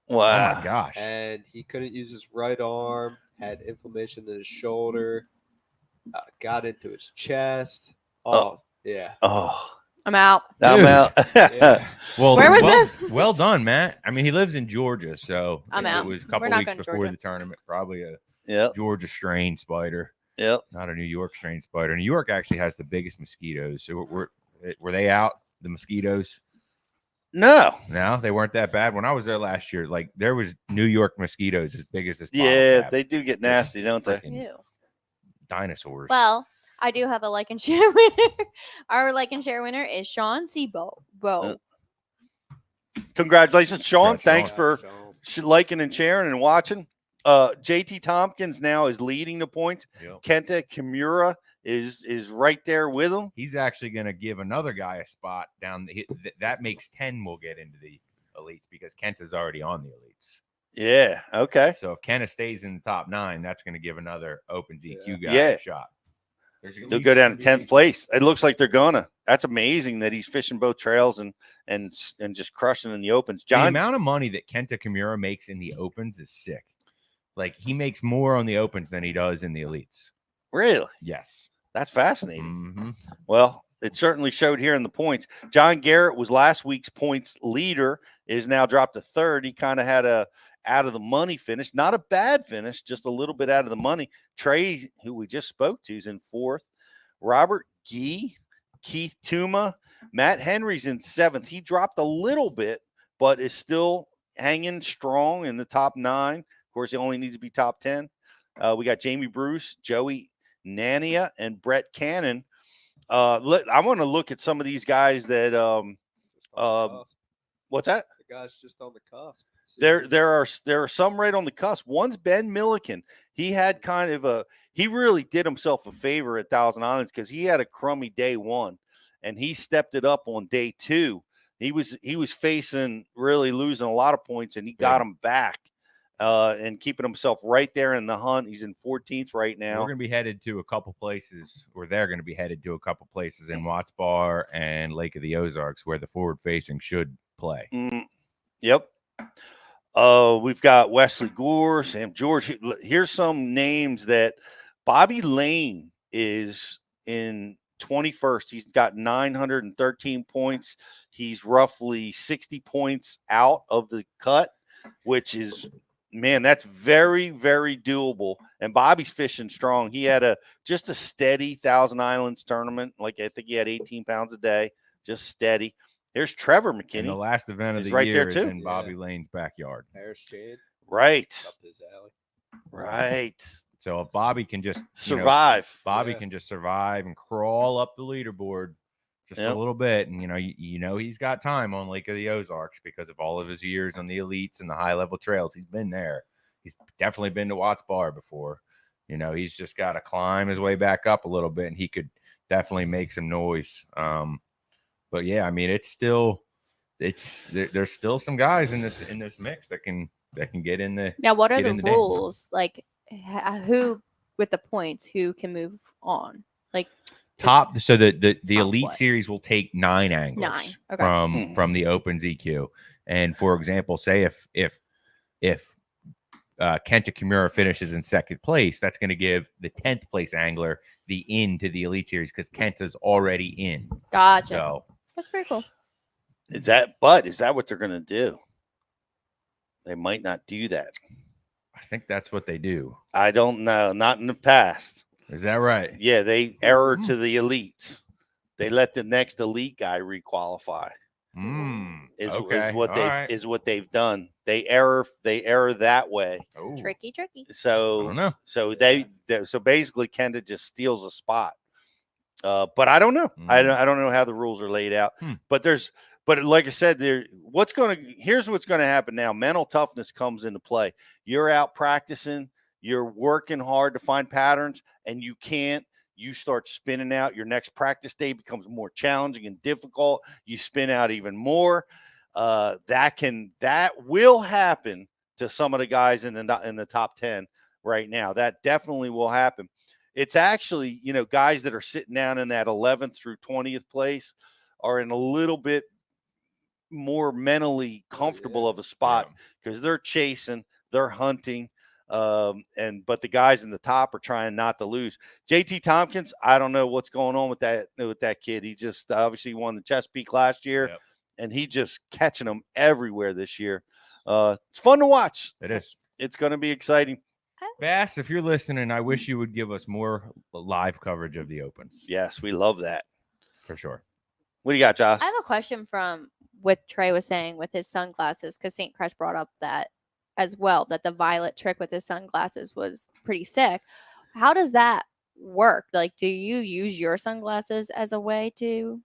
Wow! Oh my gosh! And he couldn't use his right arm. Had inflammation in his shoulder. Got into his chest. Yeah. Oh, I'm out. I'm out. Yeah. Well, where was this? Well done, Matt. I mean, he lives in Georgia, so I'm out. It was a couple weeks before the tournament. Probably a Georgia strain spider. Yep. Not a New York strain spider. New York actually has the biggest mosquitoes. So were they out, the mosquitoes? No, they weren't that bad. When I was there last year, like there was New York mosquitoes as big as this. Yeah, they do get nasty, don't they? Ew. Dinosaurs. Well, I do have a like and share winner. Our like and share winner is Sean Seabolt. Congratulations, Sean. Congrats, Thanks Sean. for liking and sharing and watching. JT Tompkins now is leading the points. Yep. Kenta Kimura is right there with him. He's actually going to give another guy a spot down. That makes 10 will get into the elites because Kenta's already on the elites. Yeah. Okay. So if Kenta stays in the top 9, that's going to give another Opens EQ guy a shot. They'll go down to 10th place. It looks like they're gonna. That's amazing that he's fishing both trails and just crushing in the Opens. The amount of money that Kenta Kimura makes in the Opens is sick. Like he makes more on the Opens than he does in the elites. Really? Yes. That's fascinating. Mm-hmm. Well, it certainly showed here in the points. John Garrett was last week's points leader, is now dropped to 3rd. He kind of had a out of the money finish. Not a bad finish, just a little bit out of the money. Trey, who we just spoke to, is in 4th. Robert Gee, Keith Tuma, Matt Henry's in 7th. He dropped a little bit, but is still hanging strong in the top 9. Of course, he only needs to be top 10. We got Jamie Bruce, Joey Nania, and Brett Cannon. I want to look at some of these guys that what's that? The guy's just on the cusp. There are some right on the cusp. One's Ben Milliken. He had he really did himself a favor at Thousand Islands because he had a crummy day 1 and he stepped it up on day 2. He was facing really losing a lot of points and he got him back. and keeping himself right there in the hunt. He's in 14th right now. We're going to be headed to a couple places, or they're going to be headed to a couple places in Watts Bar and Lake of the Ozarks where the forward facing should play. Yep. We've got Wesley Gore, Sam George. Here's some names that Bobby Lane is in 21st. He's got 913 points. He's roughly 60 points out of the cut, which is, man, that's very, very doable. And Bobby's fishing strong. He had just a steady Thousand Islands tournament. Like, I think he had 18 pounds a day, just steady. Here's Trevor McKinney. And the last event of the right year there is too. in Bobby Lane's backyard. Harris Shade. Right. Up his alley. Right. So if Bobby can just survive, Bobby can just survive and crawl up the leaderboard just a little bit, and he's got time on Lake of the Ozarks because of all of his years on the elites and the high level trails. He's been there. He's definitely been to Watts Bar before. He's just got to climb his way back up a little bit, and he could definitely make some noise. But yeah, I mean, there's still some guys in this mix that can get in the. Now, what are the dance. rules? Like, who with the points? Who can move on? Like top. So the elite what? series will take 9 anglers 9. Okay. from the Opens EQ. And for example, say if Kenta Kimura finishes in second place, that's going to give the 10th place angler the in to the elite series because Kenta's already in. Gotcha. So that's pretty cool. Is that what they're going to do? They might not do that. I think that's what they do. I don't know. Not in the past. Is that right? Yeah, they error to the elites. They let the next elite guy requalify. Is what they've done. They error that way. Oh. Tricky. So I don't know. So basically Kenda just steals a spot. But I don't know. I don't know how the rules are laid out. But like I said, here's what's going to happen now. Mental toughness comes into play. You're out practicing, you're working hard to find patterns, and you start spinning out. Your next practice day becomes more challenging and difficult. You spin out even more. That will happen to some of the guys in the top 10 right now. That definitely will happen. It's actually, guys that are sitting down in that 11th through 20th place are in a little bit more mentally comfortable of a spot because they're chasing, they're hunting, but the guys in the top are trying not to lose. JT Tompkins, I don't know what's going on with that kid. He just obviously won the Chesapeake last year, and he just catching them everywhere this year. It's fun to watch. It is. It's going to be exciting. Bass, if you're listening, I wish you would give us more live coverage of the Opens. Yes, we love that. For sure. What do you got, Josh? I have a question from what Trey was saying with his sunglasses, because St. Crest brought up that as well, that the violet trick with his sunglasses was pretty sick. How does that work? Like, do you use your sunglasses as a way to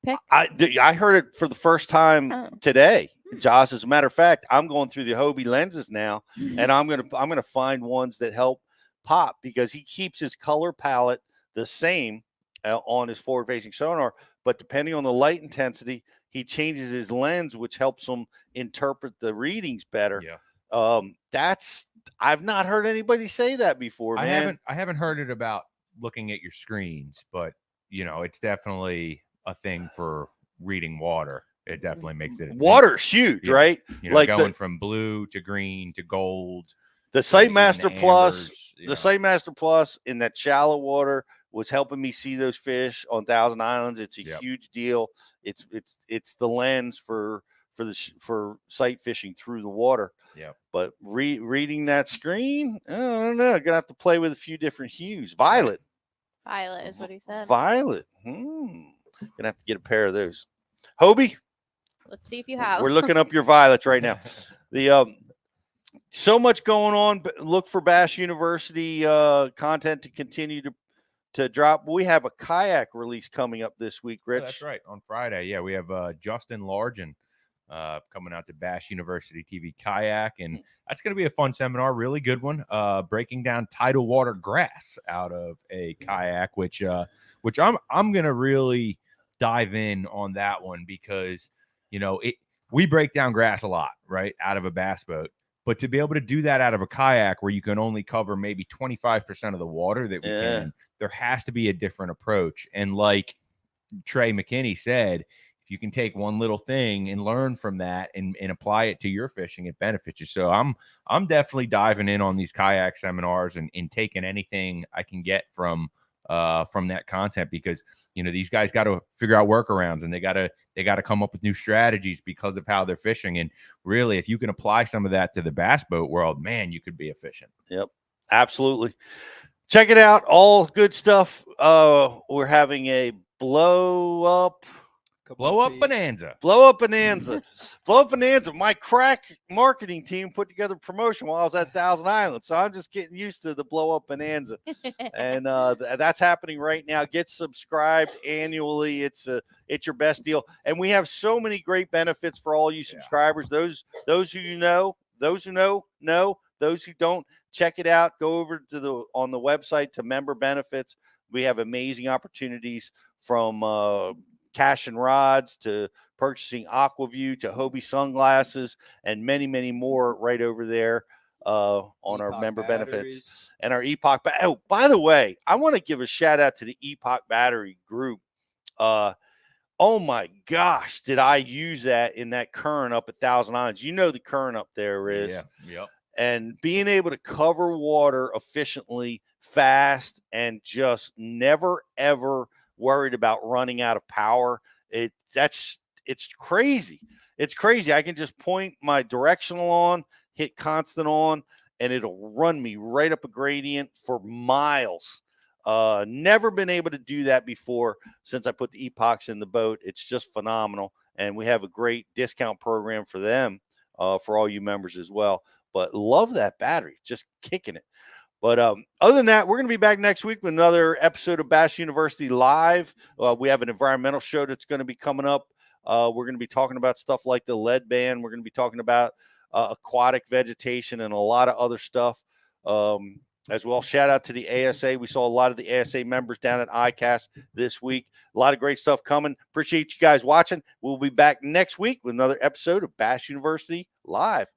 pick? I heard it for the first time today, Josh. As a matter of fact, I'm going through the Hobie lenses now, and I'm gonna find ones that help pop because he keeps his color palette the same on his forward-facing sonar, but depending on the light intensity, he changes his lens, which helps him interpret the readings better. Yeah. I've not heard anybody say that before, man. I haven't heard it about looking at your screens, but it's definitely a thing for reading water. It definitely makes it. Water's huge, right? Like going from blue to green to gold. The Sightmaster Plus, the Sightmaster Plus in that shallow water was helping me see those fish on Thousand Islands. It's a huge deal. It's the lens for sight fishing through the water. Yeah. But reading that screen, I don't know. Gonna have to play with a few different hues. Violet is what he said. Violet. Gonna have to get a pair of those. Hobie, let's see if you have. We're looking up your violets right now. So much going on. But look for Bass University content to continue to drop. We have a kayak release coming up this week, Rich. That's right. On Friday. Yeah, we have Justin Largen coming out to Bass University TV Kayak, and that's going to be a fun seminar, really good one, breaking down tidal water grass out of a kayak, which I'm going to really dive in on that one because, we break down grass a lot, right, out of a bass boat, But to be able to do that out of a kayak where you can only cover maybe 25% of the water that we can, there has to be a different approach. And like Trey McKinney said, if you can take one little thing and learn from that and apply it to your fishing, it benefits you. So I'm definitely diving in on these kayak seminars and taking anything I can get from that content, because these guys got to figure out workarounds, and they got to come up with new strategies because of how they're fishing. And really, if you can apply some of that to the bass boat world, man, you could be efficient. Yep, absolutely. Check it out. All good stuff. We're having a blow up bonanza. Blow up bonanza. Blow up bonanza. My crack marketing team put together a promotion while I was at Thousand Islands. So I'm just getting used to the blow up bonanza. And that's happening right now. Get subscribed annually. It's your best deal. And we have so many great benefits for all you subscribers. Those who know, those who know, those who don't, check it out. Go over to on the website to member benefits. We have amazing opportunities from cash and rods to purchasing AquaView to Hobie sunglasses and many, many more right over there on our member benefits and our Epoch. Oh, by the way, I want to give a shout out to the Epoch battery group. Oh my gosh, did I use that in that current up at Thousand Islands? The current up there is. Yeah. Yep. And being able to cover water efficiently, fast, and just never, ever worried about running out of power. It's crazy. It's crazy. I can just point my directional on, hit constant on, and it'll run me right up a gradient for miles. Never been able to do that before since I put the epochs in the boat. It's just phenomenal. And we have a great discount program for them, for all you members as well. But love that battery, just kicking it. But other than that, we're going to be back next week with another episode of Bass University Live. We have an environmental show that's going to be coming up. We're going to be talking about stuff like the lead ban. We're going to be talking about aquatic vegetation and a lot of other stuff as well. Shout out to the ASA. We saw a lot of the ASA members down at ICAST this week. A lot of great stuff coming. Appreciate you guys watching. We'll be back next week with another episode of Bass University Live.